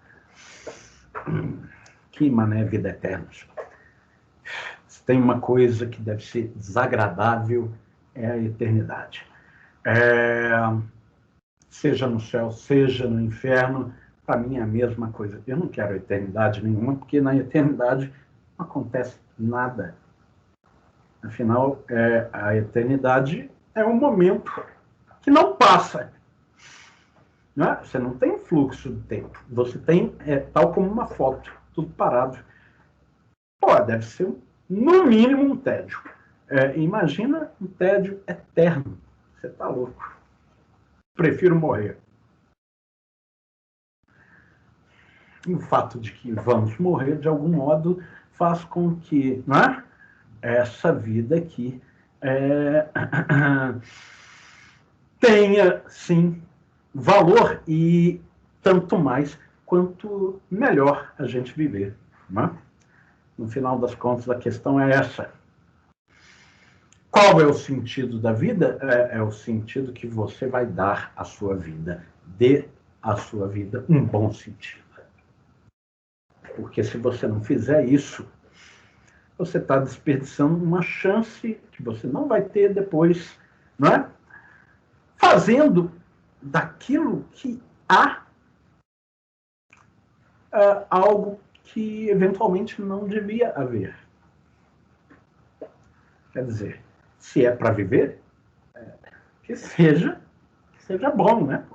[SPEAKER 1] Que mané vida eterna? Se tem uma coisa que deve ser desagradável, é a eternidade. Seja no céu, seja no inferno, para mim é a mesma coisa. Eu não quero eternidade nenhuma, porque na eternidade não acontece nada. Afinal, a eternidade é um momento que não passa. Né? Você não tem fluxo de tempo. Você tem, tal como uma foto, tudo parado. Pô, deve ser, no mínimo, um tédio. Imagina um tédio eterno. Você está louco. Prefiro morrer. E o fato de que vamos morrer, de algum modo, faz com que, né, essa vida aqui tenha, sim, valor, e tanto mais quanto melhor a gente viver. Né? No final das contas, a questão é essa. Qual é o sentido da vida? É o sentido que você vai dar à sua vida. Dê à sua vida um bom sentido. Porque se você não fizer isso, você está desperdiçando uma chance que você não vai ter depois, não é? Fazendo daquilo que há algo que eventualmente não devia haver. Quer dizer, se é para viver, que seja bom, né?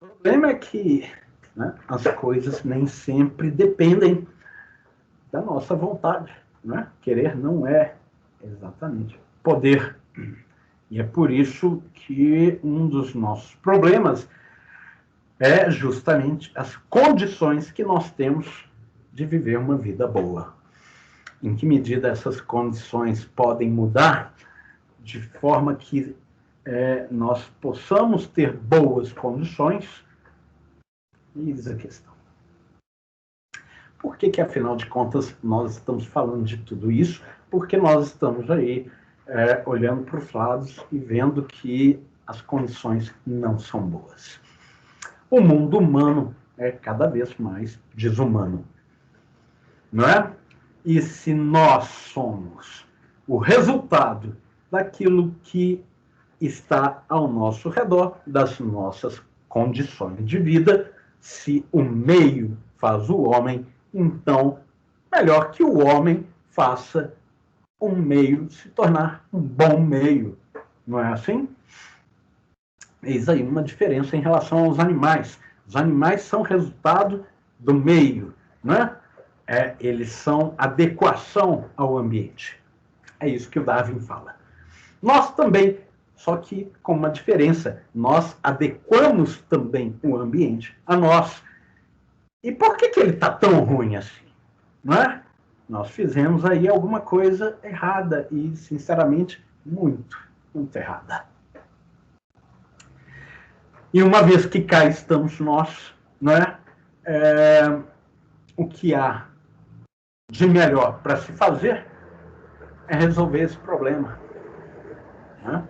[SPEAKER 1] O problema é que, né, as coisas nem sempre dependem da nossa vontade. Né? Querer não é exatamente poder. E é por isso que um dos nossos problemas é justamente as condições que nós temos de viver uma vida boa. Em que medida essas condições podem mudar de forma que nós possamos ter boas condições? Eis a questão. Por que, afinal de contas, nós estamos falando de tudo isso? Porque nós estamos aí olhando para os lados e vendo que as condições não são boas. O mundo humano é cada vez mais desumano. Não é? E se nós somos o resultado daquilo que está ao nosso redor, das nossas condições de vida, se o meio faz o homem, então melhor que o homem faça um meio se tornar um bom meio. Não é assim? Eis aí uma diferença em relação aos animais. Os animais são resultado do meio, não é? Eles são adequação ao ambiente. É isso que o Darwin fala. Nós também, só que com uma diferença. Nós adequamos também o ambiente a nós. E por que ele está tão ruim assim? Não é? Nós fizemos aí alguma coisa errada e, sinceramente, muito errada. E uma vez que cá estamos nós, não é? O que há de melhor para se fazer é resolver esse problema. Né?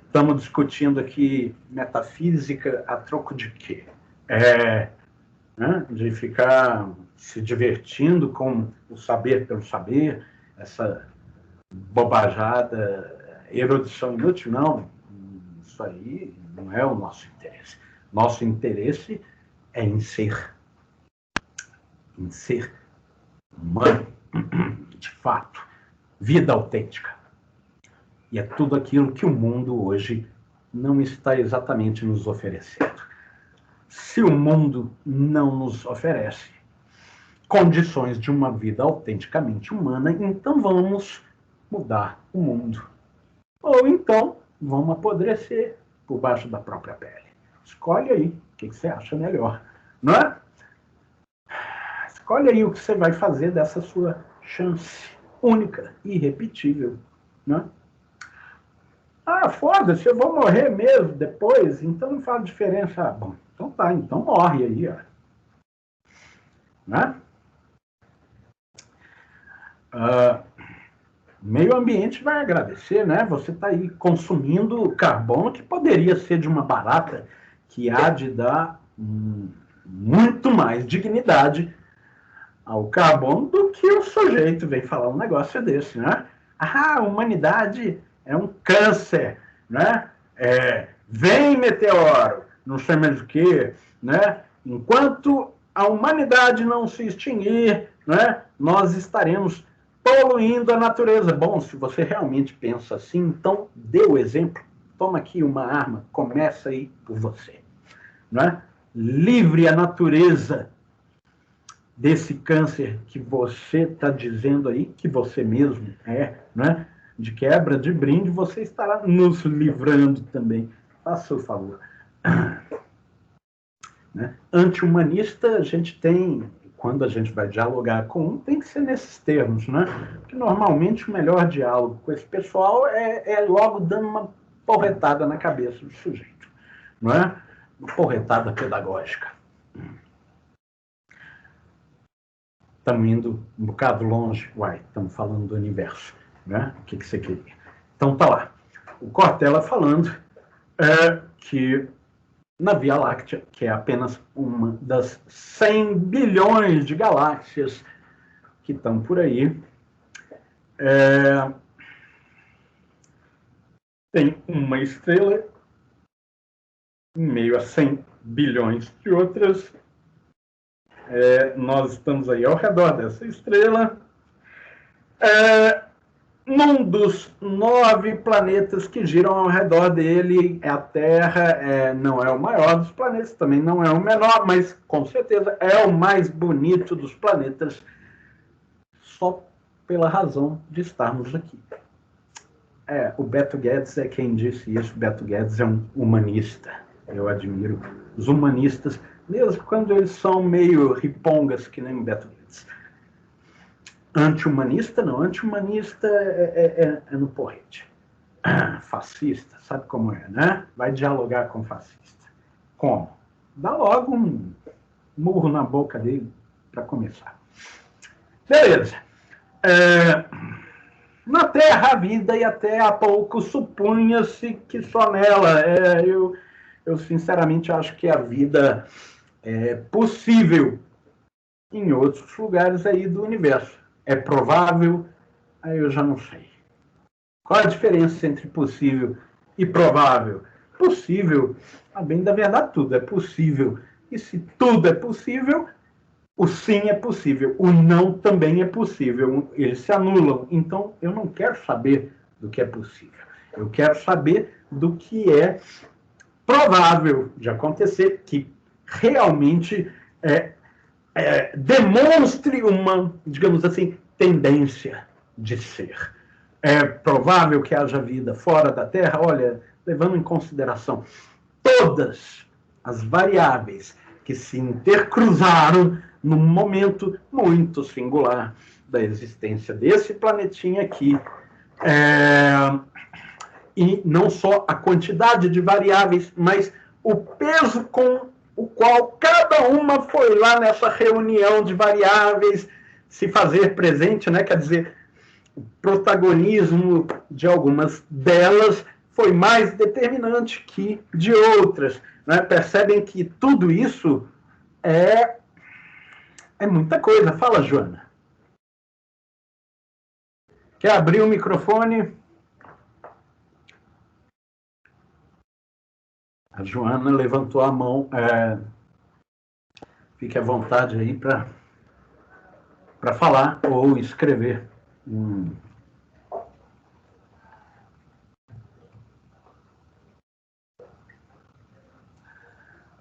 [SPEAKER 1] Estamos discutindo aqui metafísica a troco de quê? Né? De ficar se divertindo com o saber pelo saber, essa bobajada, erudição inútil, não. Isso aí não é o nosso interesse. Nosso interesse é em ser humano, de fato, vida autêntica. E é tudo aquilo que o mundo hoje não está exatamente nos oferecendo. Se o mundo não nos oferece condições de uma vida autenticamente humana, então vamos mudar o mundo. Ou então vamos apodrecer por baixo da própria pele. Escolhe aí o que você acha melhor, não é? Escolhe aí o que você vai fazer dessa sua chance única, irrepetível, né? Ah, foda-se, eu vou morrer mesmo depois, então não faz diferença. Ah, bom, então tá, então morre aí, ó. Né? Meio ambiente vai agradecer, né? Você está aí consumindo carbono que poderia ser de uma barata que há de dar muito mais dignidade ao carbono do que o sujeito vem falar um negócio desse, né? Ah, a humanidade é um câncer, né? Vem meteoro, não sei mais o que, né? Enquanto a humanidade não se extinguir, né, nós estaremos poluindo a natureza. Bom, se você realmente pensa assim, então dê o exemplo. Toma aqui uma arma, começa aí por você, né? Livre a natureza desse câncer que você está dizendo aí, que você mesmo é, né? De quebra de brinde, você estará nos livrando também. Faça o favor. Né? Anti-humanista, a gente tem, quando a gente vai dialogar com um, tem que ser nesses termos, né? Porque normalmente o melhor diálogo com esse pessoal é logo dando uma porretada na cabeça do sujeito, não é? Uma porretada pedagógica. Estamos indo um bocado longe, estamos falando do universo, né? O que você queria? Então tá lá. O Cortella falando que na Via Láctea, que é apenas uma das 100 bilhões de galáxias que estão por aí, tem uma estrela em meio a 100 bilhões de outras. Nós estamos aí ao redor dessa estrela. Num dos 9 planetas que giram ao redor dele, a Terra não é o maior dos planetas, também não é o menor, mas com certeza é o mais bonito dos planetas, só pela razão de estarmos aqui. O Beto Guedes é quem disse isso. O Beto Guedes é um humanista. Eu admiro os humanistas, mesmo quando eles são meio ripongas, que nem o Beto Guedes. Anti-humanista, não. Anti-humanista é no porrete. Fascista, sabe como é, né? Vai dialogar com fascista. Como? Dá logo um murro na boca dele para começar. Beleza. Na Terra a vida, e até há pouco supunha-se que só nela. Eu sinceramente acho que a vida é possível em outros lugares aí do universo. É provável? Aí eu já não sei. Qual a diferença entre possível e provável? Possível, a bem da verdade, tudo é possível. E se tudo é possível, o sim é possível, o não também é possível. Eles se anulam. Então, eu não quero saber do que é possível. Eu quero saber do que é provável de acontecer, que realmente demonstre uma, digamos assim, tendência de ser. É provável que haja vida fora da Terra? Olha, levando em consideração todas as variáveis que se intercruzaram num momento muito singular da existência desse planetinha aqui. E não só a quantidade de variáveis, mas o peso com o qual cada uma foi lá nessa reunião de variáveis se fazer presente, né? Quer dizer, o protagonismo de algumas delas foi mais determinante que de outras. Né? Percebem que tudo isso é muita coisa. Fala, Joana. Quer abrir o microfone? A Joana levantou a mão. Fique à vontade aí para falar ou escrever.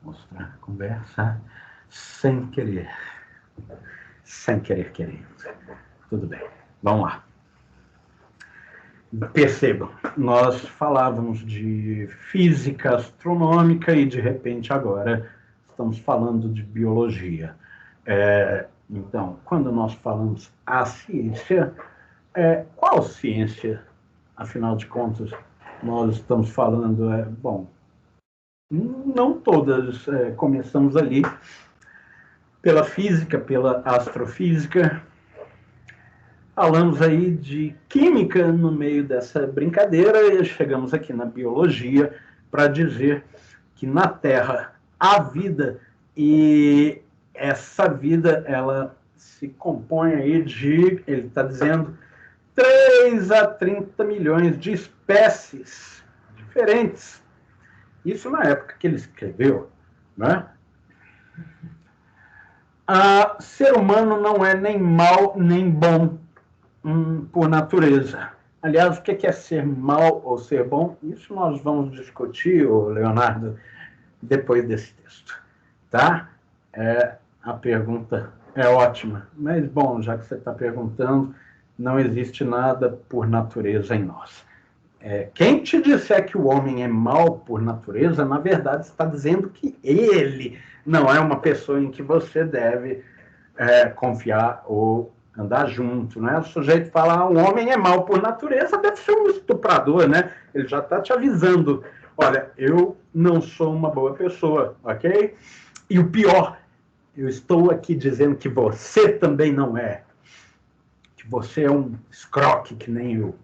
[SPEAKER 1] Mostrar a conversa sem querer. Sem querer querendo. Tudo bem. Vamos lá. Percebam, nós falávamos de física astronômica e, de repente, agora estamos falando de biologia. Então, quando nós falamos a ciência, qual ciência, afinal de contas, nós estamos falando? Bom, não todas. Começamos ali pela física, pela astrofísica. Falamos aí de química no meio dessa brincadeira e chegamos aqui na biologia para dizer que na Terra há vida e essa vida ela se compõe aí de, ele está dizendo, 3 a 30 milhões de espécies diferentes. Isso na época que ele escreveu, né? Ser humano não é nem mal nem bom por natureza. Aliás, o que é ser mal ou ser bom? Isso nós vamos discutir, Leonardo, depois desse texto. Tá? A pergunta é ótima. Mas, bom, já que você está perguntando, não existe nada por natureza em nós. Quem te disser que o homem é mal por natureza, na verdade, está dizendo que ele não é uma pessoa em que você deve confiar ou andar junto, né? O sujeito fala, o homem é mau por natureza, deve ser um estuprador, né? Ele já está te avisando, olha, eu não sou uma boa pessoa, ok? E o pior, eu estou aqui dizendo que você também não é, que você é um escroque que nem eu.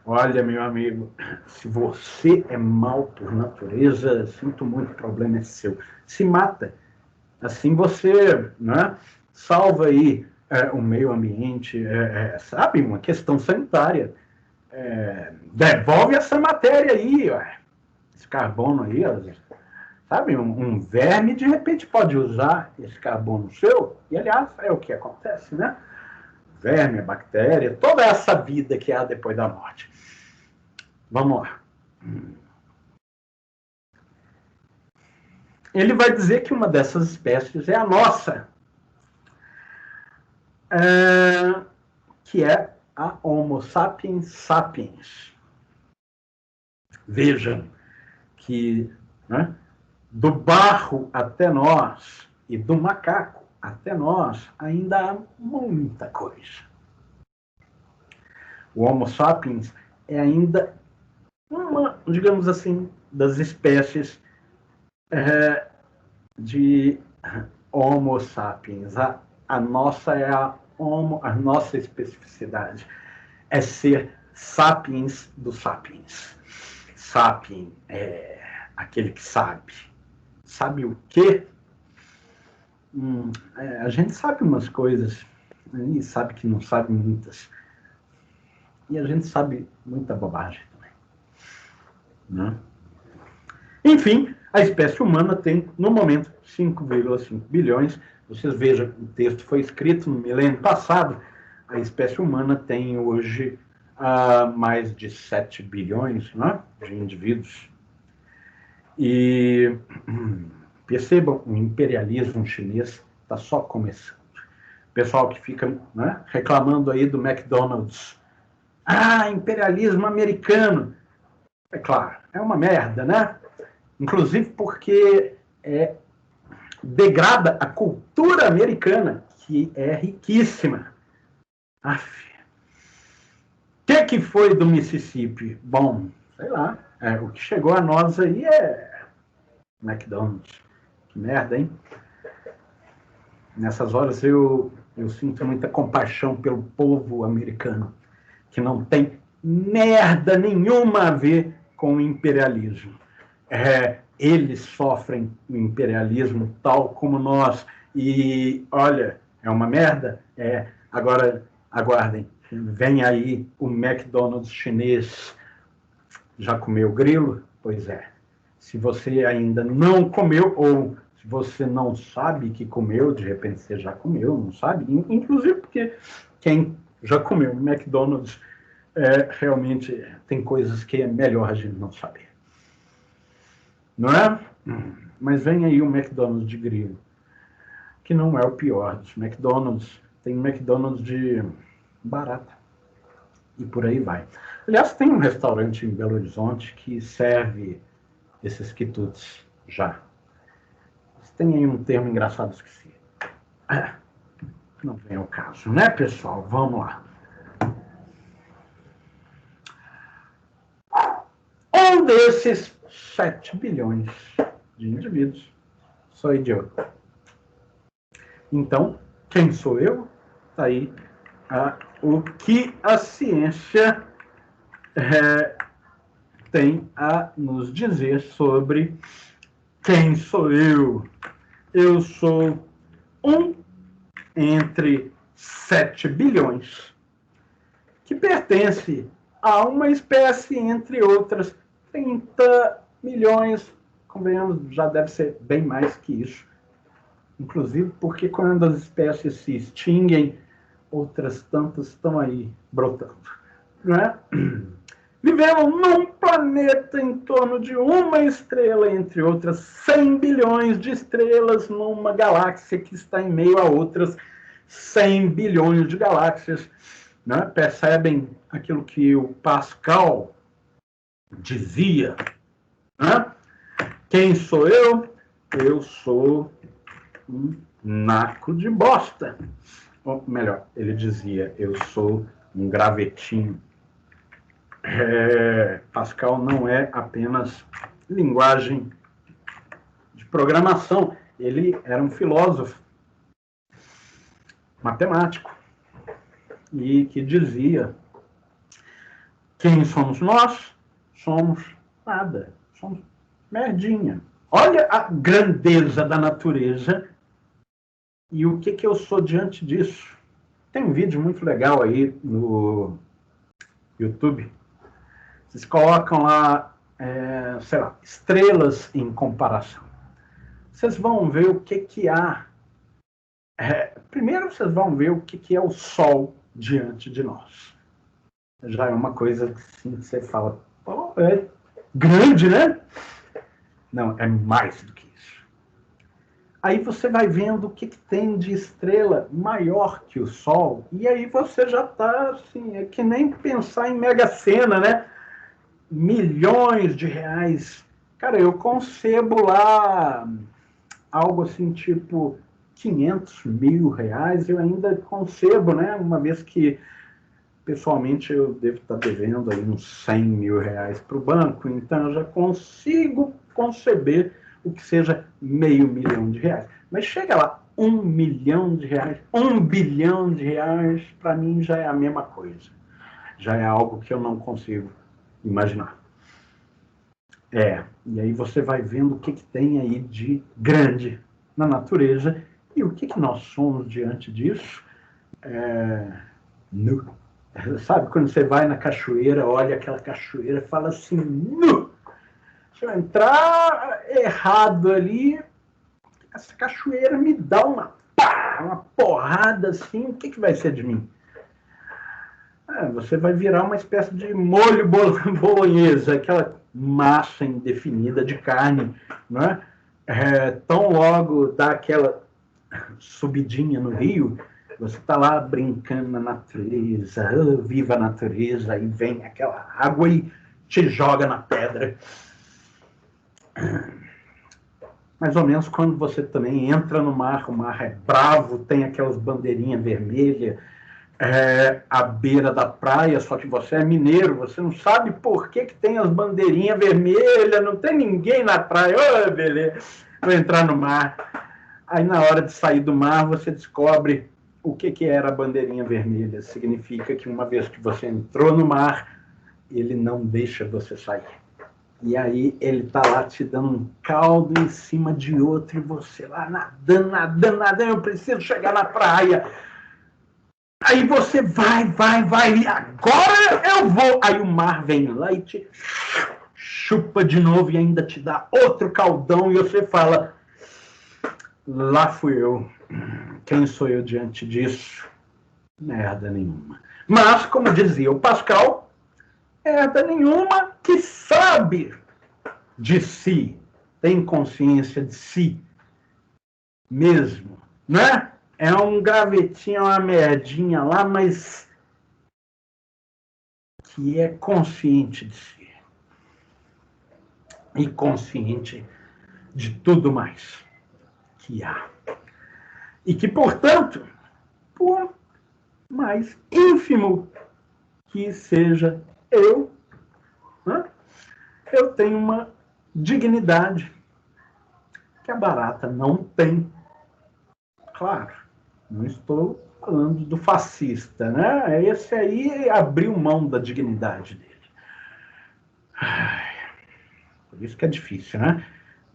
[SPEAKER 1] Olha, meu amigo, se você é mau por natureza, sinto muito, o problema é seu. Se mata. Assim você, né, salva aí o meio ambiente, sabe, uma questão sanitária. Devolve essa matéria aí, esse carbono aí, sabe, um verme de repente pode usar esse carbono seu, e aliás é o que acontece, né? Verme, bactéria, toda essa vida que há depois da morte. Vamos lá. Ele vai dizer que uma dessas espécies é a nossa, que é a Homo sapiens sapiens. Vejam que, né, do barro até nós e do macaco até nós ainda há muita coisa. O Homo sapiens é ainda uma, digamos assim, das espécies de Homo sapiens. A nossa é a nossa especificidade. É ser sapiens dos sapiens. Sapien é aquele que sabe. Sabe o quê? A gente sabe umas coisas, e sabe que não sabe muitas. E a gente sabe muita bobagem também. Né? Enfim, a espécie humana tem, no momento, 5,5 bilhões. Vocês vejam, o texto foi escrito no milênio passado. A espécie humana tem hoje mais de 7 bilhões, né, de indivíduos. E percebam, o imperialismo chinês está só começando. O pessoal que fica, né, reclamando aí do McDonald's. Imperialismo americano. É claro, é uma merda, né? Inclusive porque degrada a cultura americana, que é riquíssima. O que foi do Mississippi? Bom, sei lá. O que chegou a nós aí é McDonald's. Que merda, hein? Nessas horas eu sinto muita compaixão pelo povo americano, que não tem merda nenhuma a ver com o imperialismo. Eles sofrem o imperialismo tal como nós. E, olha, é uma merda? Agora, aguardem. Vem aí o McDonald's chinês. Já comeu grilo? Pois é. Se você ainda não comeu, ou se você não sabe que comeu, de repente você já comeu, não sabe, inclusive porque quem já comeu McDonald's realmente tem coisas que é melhor a gente não saber. Não é? Mas vem aí o McDonald's de grilo, que não é o pior dos McDonald's. Tem McDonald's de barata. E por aí vai. Aliás, tem um restaurante em Belo Horizonte que serve esses quitutes já. Tem aí um termo engraçado, esqueci. Não vem ao caso, né, pessoal? Vamos lá. Um desses 7 bilhões de indivíduos sou idiota. Então, quem sou eu? Está aí o que a ciência tem a nos dizer sobre quem sou eu. Eu sou um entre 7 bilhões, que pertence a uma espécie entre outras 30 milhões, convenhamos, já deve ser bem mais que isso. Inclusive porque quando as espécies se extinguem, outras tantas estão aí brotando. Não é? Vivemos num planeta em torno de uma estrela, entre outras 100 bilhões de estrelas, numa galáxia que está em meio a outras 100 bilhões de galáxias. Né? Percebem aquilo que o Pascal dizia? Né? Quem sou eu? Eu sou um naco de bosta. Ou melhor, ele dizia, eu sou um gravetinho. Pascal não é apenas linguagem de programação. Ele era um filósofo, matemático, e que dizia: quem somos nós? Somos nada, somos merdinha. Olha a grandeza da natureza e o que eu sou diante disso. Tem um vídeo muito legal aí no YouTube. Vocês colocam lá, sei lá, estrelas em comparação. Vocês vão ver o que há. Primeiro vocês vão ver o que é o Sol diante de nós. Já é uma coisa que assim, você fala, oh, é grande, né? Não, é mais do que isso. Aí você vai vendo o que tem de estrela maior que o Sol, e aí você já está assim, é que nem pensar em Mega Sena, né? Milhões de reais. Cara, eu concebo lá algo assim, tipo 500 mil reais, eu ainda concebo, né? Uma vez que, pessoalmente, eu devo estar devendo aí uns 100 mil reais para o banco, então eu já consigo conceber o que seja meio milhão de reais. Mas chega lá, 1 milhão de reais, 1 bilhão de reais, para mim já é a mesma coisa. Já é algo que eu não consigo imaginar. E aí você vai vendo o que tem aí de grande na natureza e o que nós somos diante disso. Nu. Sabe, quando você vai na cachoeira, olha aquela cachoeira e fala assim, nu! Se eu entrar errado ali, essa cachoeira me dá uma porrada assim, o que vai ser de mim? Você vai virar uma espécie de molho bolonhesa, aquela massa indefinida de carne, não é? Tão logo dá aquela subidinha no rio, você está lá brincando na natureza, viva a natureza, aí vem aquela água e te joga na pedra. Mais ou menos quando você também entra no mar, o mar é bravo, tem aquelas bandeirinhas vermelhas, à beira da praia, só que você é mineiro, você não sabe por que tem as bandeirinhas vermelhas, não tem ninguém na praia, beleza, vou entrar no mar. Aí na hora de sair do mar, você descobre o que era a bandeirinha vermelha. Significa que uma vez que você entrou no mar, ele não deixa você sair. E aí ele tá lá te dando um caldo em cima de outro, e você lá nadando, eu preciso chegar na praia. Aí você vai, e agora eu vou. Aí o mar vem lá e te chupa de novo e ainda te dá outro caldão e você fala, lá fui eu. Quem sou eu diante disso? Merda nenhuma. Mas, como dizia o Pascal, merda nenhuma que sabe de si, tem consciência de si mesmo, né? É um gravetinho, uma merdinha lá, mas que é consciente de si. E consciente de tudo mais que há. E que, portanto, por mais ínfimo que seja eu, né, eu tenho uma dignidade que a barata não tem. Claro, não estou falando do fascista, né? Esse aí abriu mão da dignidade dele. Por isso que é difícil, né?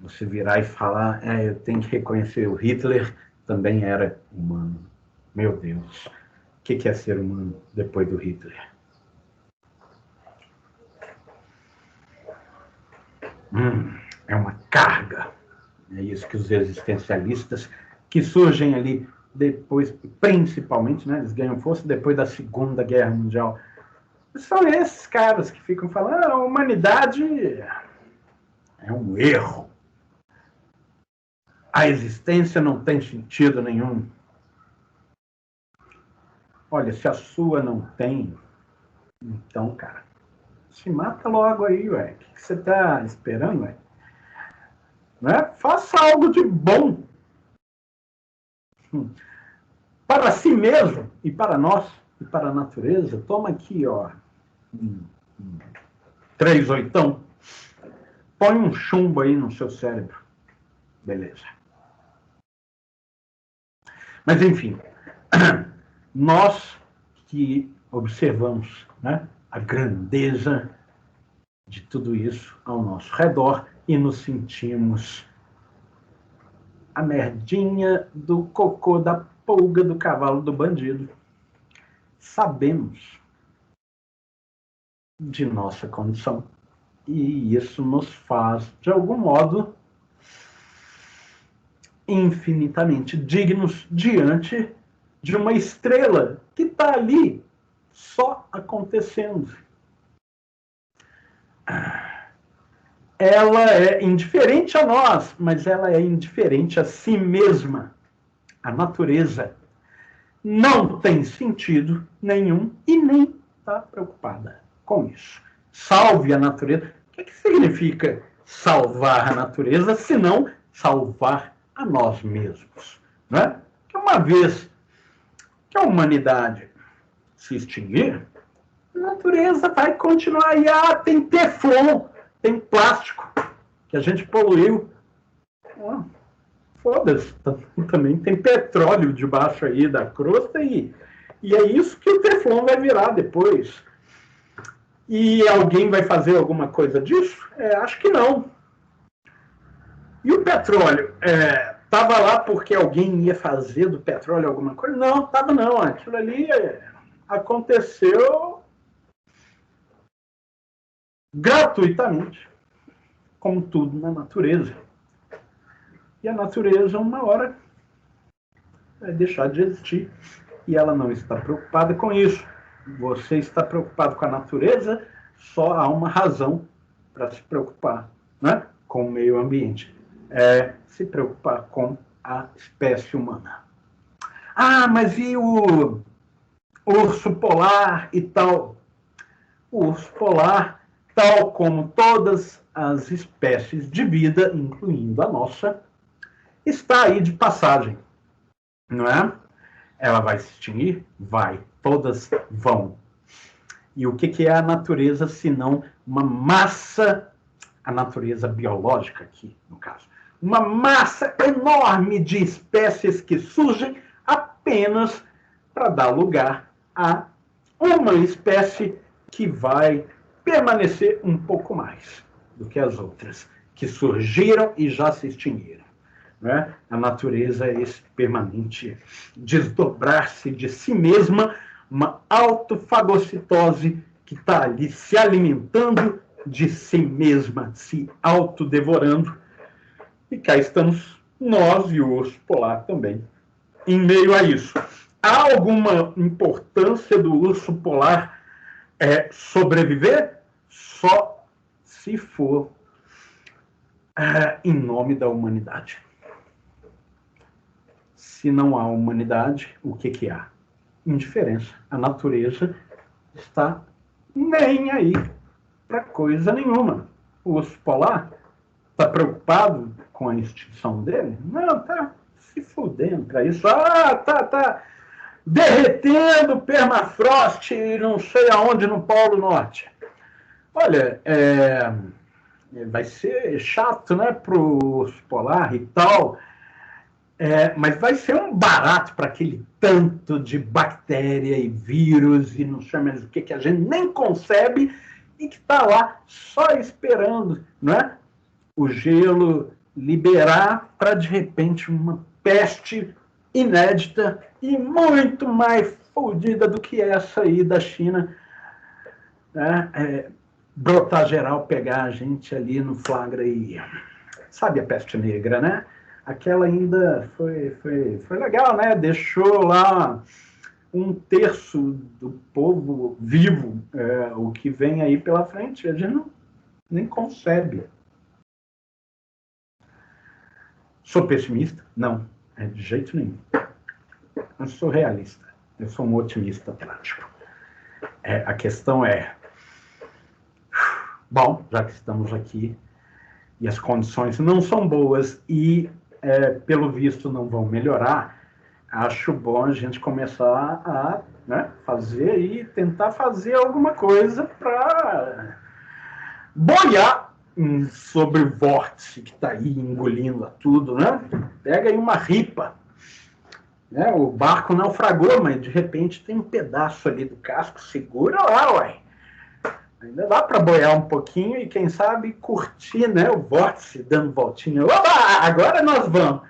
[SPEAKER 1] Você virar e falar, eu tenho que reconhecer o Hitler também era humano. Meu Deus, o que é ser humano depois do Hitler? É uma carga. É isso que os existencialistas que surgem ali depois, principalmente, né, eles ganham força depois da Segunda Guerra Mundial. São esses caras que ficam falando, a humanidade é um erro. A existência não tem sentido nenhum. Olha, se a sua não tem, então, cara, se mata logo aí, ué. O que você tá esperando, ué? Né? Faça algo de bom para si mesmo e para nós e para a natureza. Toma aqui, ó, 3 oitão. Põe um chumbo aí no seu cérebro. Beleza. Mas, enfim, nós que observamos, né, a grandeza de tudo isso ao nosso redor e nos sentimos a merdinha do cocô da pulga do cavalo do bandido. Sabemos de nossa condição e isso nos faz, de algum modo, infinitamente dignos diante de uma estrela que está ali só acontecendo. Ela é indiferente a nós, mas ela é indiferente a si mesma. A natureza não tem sentido nenhum e nem está preocupada com isso. Salve a natureza. O que significa salvar a natureza, se não salvar a nós mesmos? Né? Que uma vez que a humanidade se extinguir, a natureza vai continuar. E tem teflon, tem plástico que a gente poluiu. Foda-se, também tem petróleo debaixo aí da crosta e é isso que o teflon vai virar depois. E alguém vai fazer alguma coisa disso? Acho que não. E o petróleo? Estava lá porque alguém ia fazer do petróleo alguma coisa? Não, estava não. Aquilo ali aconteceu gratuitamente, como tudo na natureza. E a natureza, uma hora, vai deixar de existir. E ela não está preocupada com isso. Você está preocupado com a natureza, só há uma razão para se preocupar, né, com o meio ambiente. Se preocupar com a espécie humana. Mas e o urso polar e tal? O urso polar, tal como todas as espécies de vida, incluindo a nossa, está aí de passagem, não é? Ela vai se extinguir? Vai. Todas vão. E o que é a natureza, senão uma massa, a natureza biológica aqui, no caso, uma massa enorme de espécies que surgem apenas para dar lugar a uma espécie que vai permanecer um pouco mais do que as outras, que surgiram e já se extinguiram. né? A natureza é esse permanente desdobrar-se de si mesma, uma autofagocitose que está ali se alimentando de si mesma, se autodevorando. E cá estamos nós e o urso polar também, em meio a isso. Há alguma importância do urso polar sobreviver? Só se for em nome da humanidade. Se não há humanidade, o que há? Indiferença. A natureza está nem aí para coisa nenhuma. O urso polar está preocupado com a extinção dele? Não, tá se fudendo para isso. Tá derretendo permafrost não sei aonde no Polo Norte. Olha, vai ser chato, né, pro urso polar e tal, mas vai ser um barato para aquele tanto de bactéria e vírus e não sei mais o que a gente nem concebe e que está lá só esperando, né, o gelo liberar para, de repente, uma peste inédita e muito mais fodida do que essa aí da China, né, brotar geral, pegar a gente ali no flagra e... Sabe a peste negra, né? Aquela ainda foi legal, né? Deixou lá 1/3 do povo vivo. O que vem aí pela frente, a gente nem concebe. Sou pessimista? Não, de jeito nenhum. Eu sou realista. Eu sou um otimista prático. A questão é... Bom, já que estamos aqui e as condições não são boas e, pelo visto, não vão melhorar, acho bom a gente começar a, né, fazer e tentar fazer alguma coisa para boiar sobre o vórtice que está aí engolindo tudo, né? Pega aí uma ripa, né? O barco naufragou, mas de repente tem um pedaço ali do casco, segura lá, ué. Ainda dá para boiar um pouquinho e, quem sabe, curtir, né, o vórtice dando voltinha. Oba, agora nós vamos.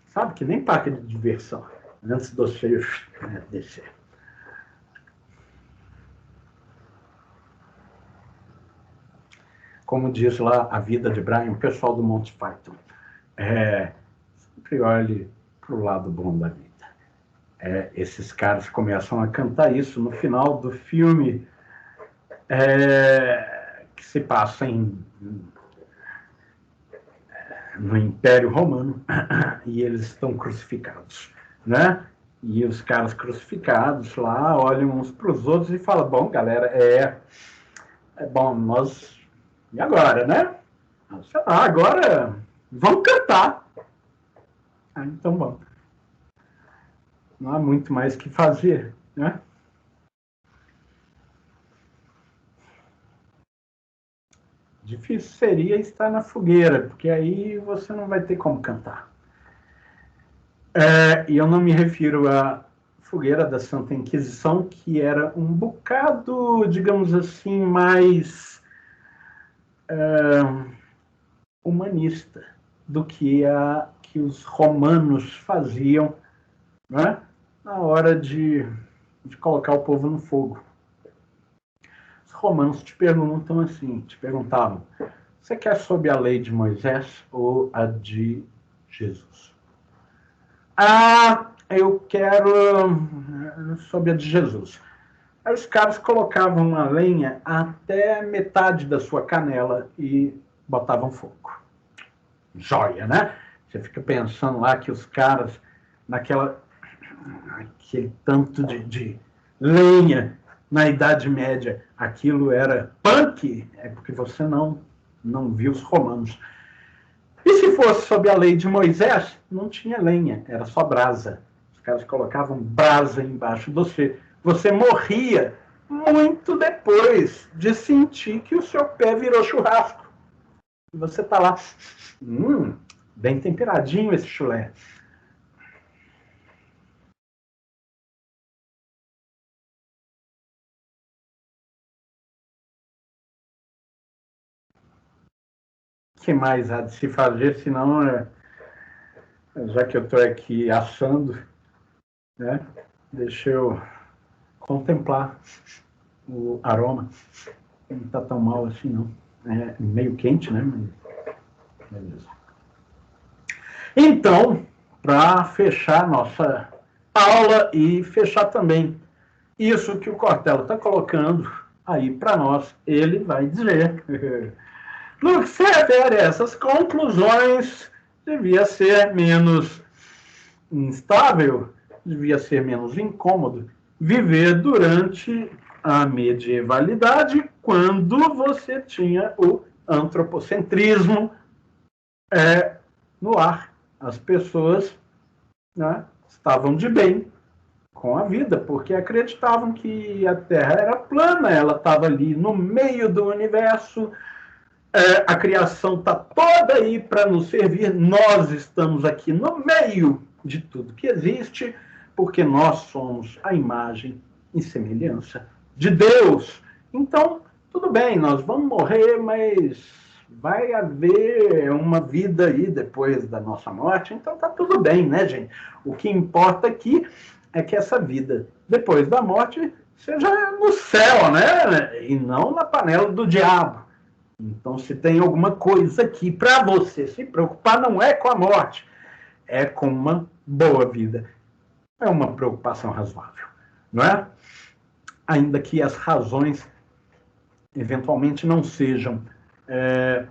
[SPEAKER 1] Sabe, que nem parque de diversão. Antes do cheio descer. Como diz lá a vida de Brian, o pessoal do Monty Python, sempre olhe para o lado bom da vida. Esses caras começam a cantar isso no final do filme que se passa no Império Romano e eles estão crucificados, né? E os caras crucificados lá olham uns para os outros e falam: bom, galera, bom, nós... E agora, né? Sei lá, agora vamos cantar. Então vamos. Não há muito mais o que fazer, né? Difícil seria estar na fogueira, porque aí você não vai ter como cantar. E eu não me refiro à fogueira da Santa Inquisição, que era um bocado, digamos assim, mais humanista do que a que os romanos faziam, né, na hora de colocar o povo no fogo. Os romanos te perguntavam: você quer sob a lei de Moisés ou a de Jesus? Eu quero sob a de Jesus. Aí os caras colocavam a lenha até metade da sua canela e botavam fogo. Joia, né? Você fica pensando lá que os caras, aquele tanto de lenha na Idade Média, aquilo era punk, porque você não viu os romanos. E se fosse sob a lei de Moisés, não tinha lenha, era só brasa. Os caras colocavam brasa embaixo de você. Você morria muito depois de sentir que o seu pé virou churrasco. E você está lá, bem temperadinho esse chulé. que mais há de se fazer, senão, já que eu estou aqui assando, né, deixa eu contemplar o aroma. Não está tão mal assim, não. É meio quente, né? Mas beleza. Então, para fechar nossa aula e fechar também isso que o Cortella está colocando aí para nós, ele vai dizer: no que se refere a essas conclusões, devia ser menos instável, devia ser menos incômodo viver durante a medievalidade, quando você tinha o antropocentrismo no ar. As pessoas, né, estavam de bem com a vida, porque acreditavam que a Terra era plana, ela estava ali no meio do universo, a criação está toda aí para nos servir, nós estamos aqui no meio de tudo que existe, porque nós somos a imagem e semelhança de Deus. Então, tudo bem, nós vamos morrer, mas vai haver uma vida aí depois da nossa morte, então tá tudo bem, né, gente? O que importa aqui é que essa vida depois da morte seja no céu, né? E não na panela do diabo. Então, se tem alguma coisa aqui para você se preocupar, não é com a morte, é com uma boa vida. É uma preocupação razoável, não é? Ainda que as razões eventualmente não sejam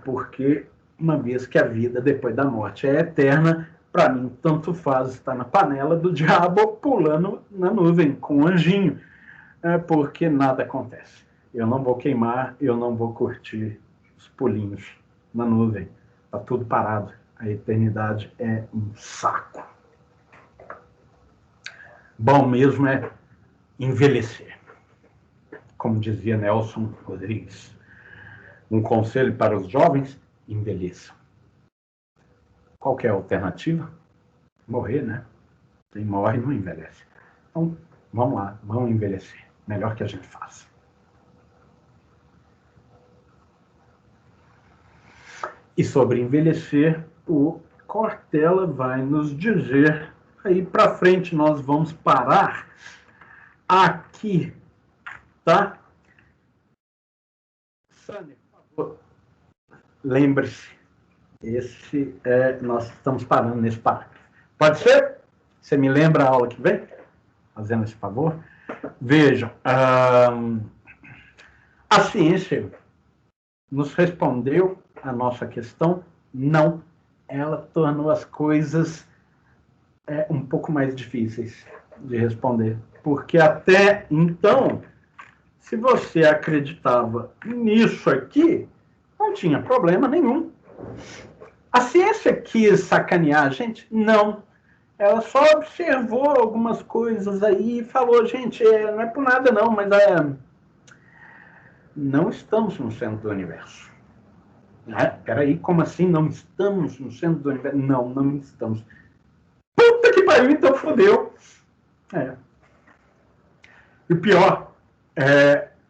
[SPEAKER 1] porque, uma vez que a vida depois da morte é eterna, para mim, tanto faz estar na panela do diabo ou pulando na nuvem com um anjinho, porque nada acontece. Eu não vou queimar, eu não vou curtir os pulinhos na nuvem. Está tudo parado. A eternidade é um saco. Bom mesmo é envelhecer. Como dizia Nelson Rodrigues. Um conselho para os jovens: envelheçam. Qual que é a alternativa? Morrer, né? Quem morre não envelhece. Então, vamos lá, vamos envelhecer. Melhor que a gente faça. E sobre envelhecer, o Cortella vai nos dizer, aí para frente nós vamos parar aqui, tá? Sânia, por favor, lembre-se, nós estamos parando nesse parágrafo. Pode ser? Você me lembra a aula que vem? Fazendo esse favor. Vejam, a ciência nos respondeu a nossa questão? Não. Ela tornou as coisas um pouco mais difíceis de responder. Porque até então, se você acreditava nisso aqui, não tinha problema nenhum. A ciência quis sacanear a gente? Não. Ela só observou algumas coisas aí e falou: gente, não é por nada não, mas não estamos no centro do universo. Peraí, como assim não estamos no centro do universo? Não, não estamos. Puta que pariu, então fodeu. E o pior,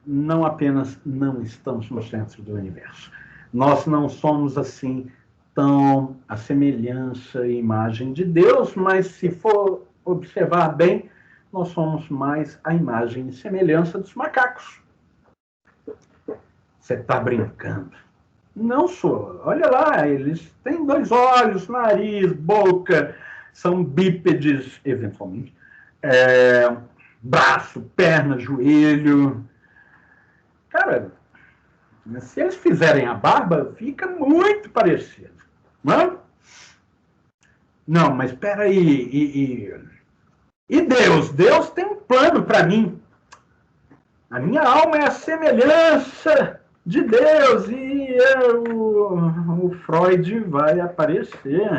[SPEAKER 1] não apenas não estamos no centro do universo. Nós não somos assim tão a semelhança e imagem de Deus, mas se for observar bem, nós somos mais a imagem e semelhança dos macacos. Você está brincando? Não sou. Olha lá, eles têm 2 olhos, nariz, boca, são bípedes, eventualmente, braço, perna, joelho. Cara, se eles fizerem a barba, fica muito parecido. Não? Não, mas espera aí. E Deus? Deus tem um plano para mim. A minha alma é a semelhança de Deus. E o Freud vai aparecer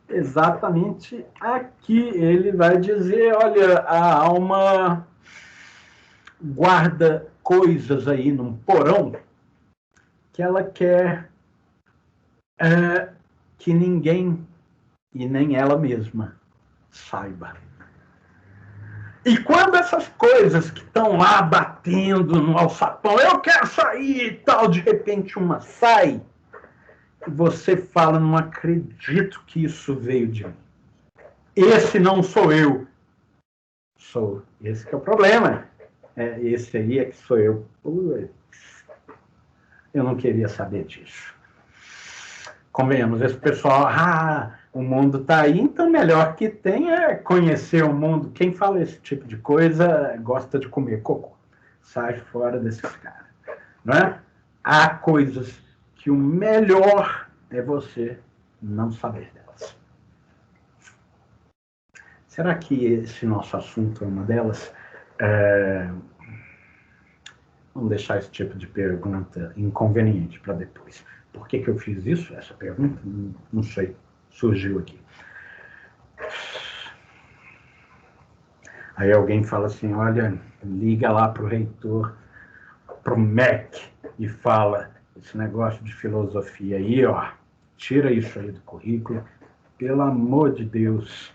[SPEAKER 1] exatamente aqui. Ele vai dizer: olha, a alma guarda coisas aí num porão que ela quer que ninguém, e nem ela mesma, saiba. E quando essas coisas que estão lá batendo no alçapão, eu quero sair e tal, de repente uma sai, você fala, não acredito que isso veio de mim. Esse não sou eu. Sou. Esse que é o problema. Esse aí é que sou eu. Eu não queria saber disso. Convenhamos, esse pessoal, o mundo está aí, então melhor que tem é conhecer o mundo. Quem fala esse tipo de coisa gosta de comer cocô. Sai fora desses caras. Não é? Há coisas que o melhor é você não saber delas. Será que esse nosso assunto é uma delas? Vamos deixar esse tipo de pergunta inconveniente para depois. Por que eu fiz isso? Essa pergunta? Não sei. Surgiu aqui. Aí alguém fala assim, olha, liga lá para o reitor, para o MEC, e fala, esse negócio de filosofia aí, ó, tira isso aí do currículo, pelo amor de Deus,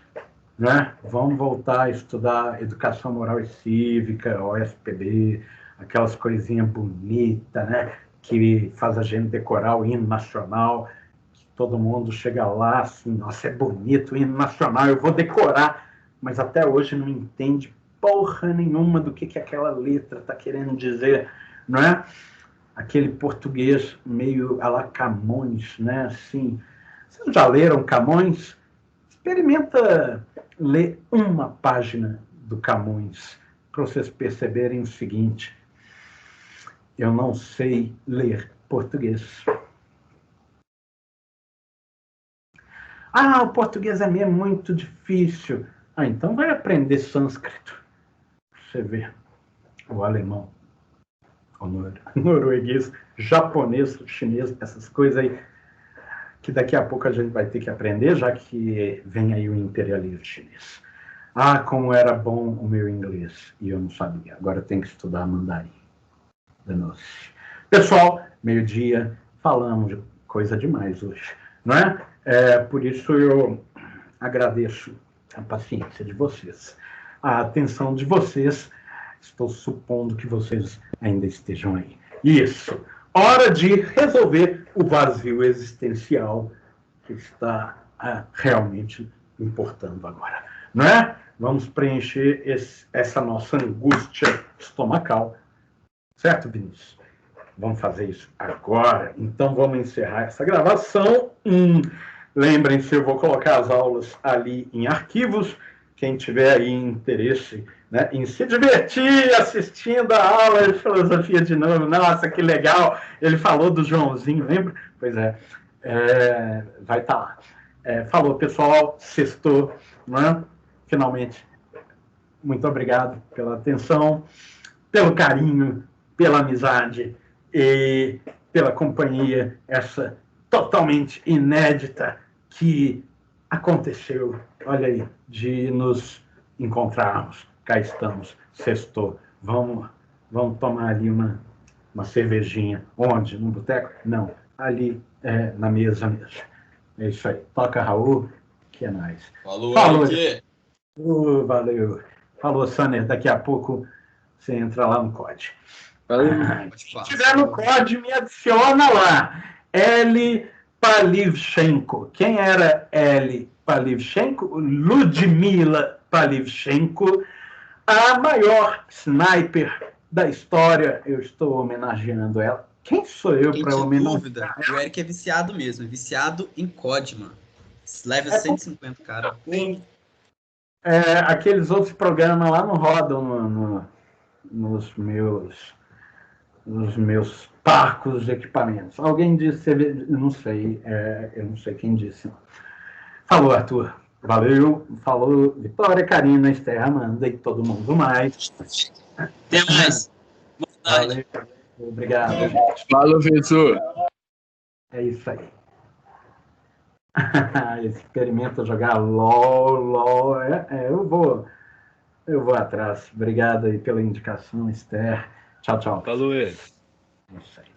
[SPEAKER 1] né? Vamos voltar a estudar educação moral e cívica, OSPB, aquelas coisinhas bonitas, né? Que faz a gente decorar o hino nacional, que todo mundo chega lá assim, nossa, é bonito o hino nacional, eu vou decorar, mas até hoje não entende porra nenhuma do que aquela letra está querendo dizer, não é? Aquele português meio à la Camões, né? Assim, vocês já leram Camões? Experimenta ler uma página do Camões para vocês perceberem o seguinte: eu não sei ler português. O português é mesmo muito difícil. Então vai aprender sânscrito. Você vê, o alemão, o norueguês, japonês, chinês, essas coisas aí, que daqui a pouco a gente vai ter que aprender, já que vem aí o imperialismo chinês. Como era bom o meu inglês, e eu não sabia. Agora tem que estudar mandarim. Danou-se. Pessoal, meio-dia, falamos de coisa demais hoje, não é? Por isso eu agradeço a paciência de vocês, a atenção de vocês. Estou supondo que vocês ainda estejam aí. Isso. Hora de resolver o vazio existencial que está realmente importando agora, não é? Vamos preencher essa nossa angústia estomacal. Certo, Vinícius? Vamos fazer isso agora. Então, vamos encerrar essa gravação. Lembrem-se, eu vou colocar as aulas ali em arquivos. Quem tiver aí interesse, né, em se divertir assistindo a aula de filosofia de novo, nossa, que legal! Ele falou do Joãozinho, lembra? Pois vai estar lá. Falou, pessoal, sextou, né? Finalmente. Muito obrigado pela atenção, pelo carinho, pela amizade e pela companhia, essa totalmente inédita que aconteceu, olha aí, de nos encontrarmos. Cá estamos, sextou. Vamos tomar ali uma cervejinha. Onde? No boteco? Não, ali na mesa mesmo. É isso aí. Toca, Raul, que é nóis.
[SPEAKER 3] Falou.
[SPEAKER 1] Valeu. Falou, Sanner. Daqui a pouco você entra lá no COD. Se tiver no COD, me adiciona lá. L. Palivchenko. Quem era L. Palivchenko? Ludmila Palivchenko, a maior sniper da história. Eu estou homenageando ela. Quem sou eu para homenagear ela?
[SPEAKER 3] O Eric é viciado mesmo, é viciado em COD, mano. Level 150, cara.
[SPEAKER 1] Aqueles outros programas lá não rodam nos meus parcos equipamentos. Alguém disse, eu não sei quem disse. Falou, Arthur. Valeu. Falou, Vitória, Karina, Esther, Amanda e todo mundo mais.
[SPEAKER 3] Até mais.
[SPEAKER 1] Valeu. Obrigado, gente.
[SPEAKER 2] Falou, professor.
[SPEAKER 1] É isso aí. Experimenta jogar LOL. Eu vou atrás. Obrigado aí pela indicação, Esther. Tchau, tchau.
[SPEAKER 2] Falou, Ed.
[SPEAKER 1] Isso aí.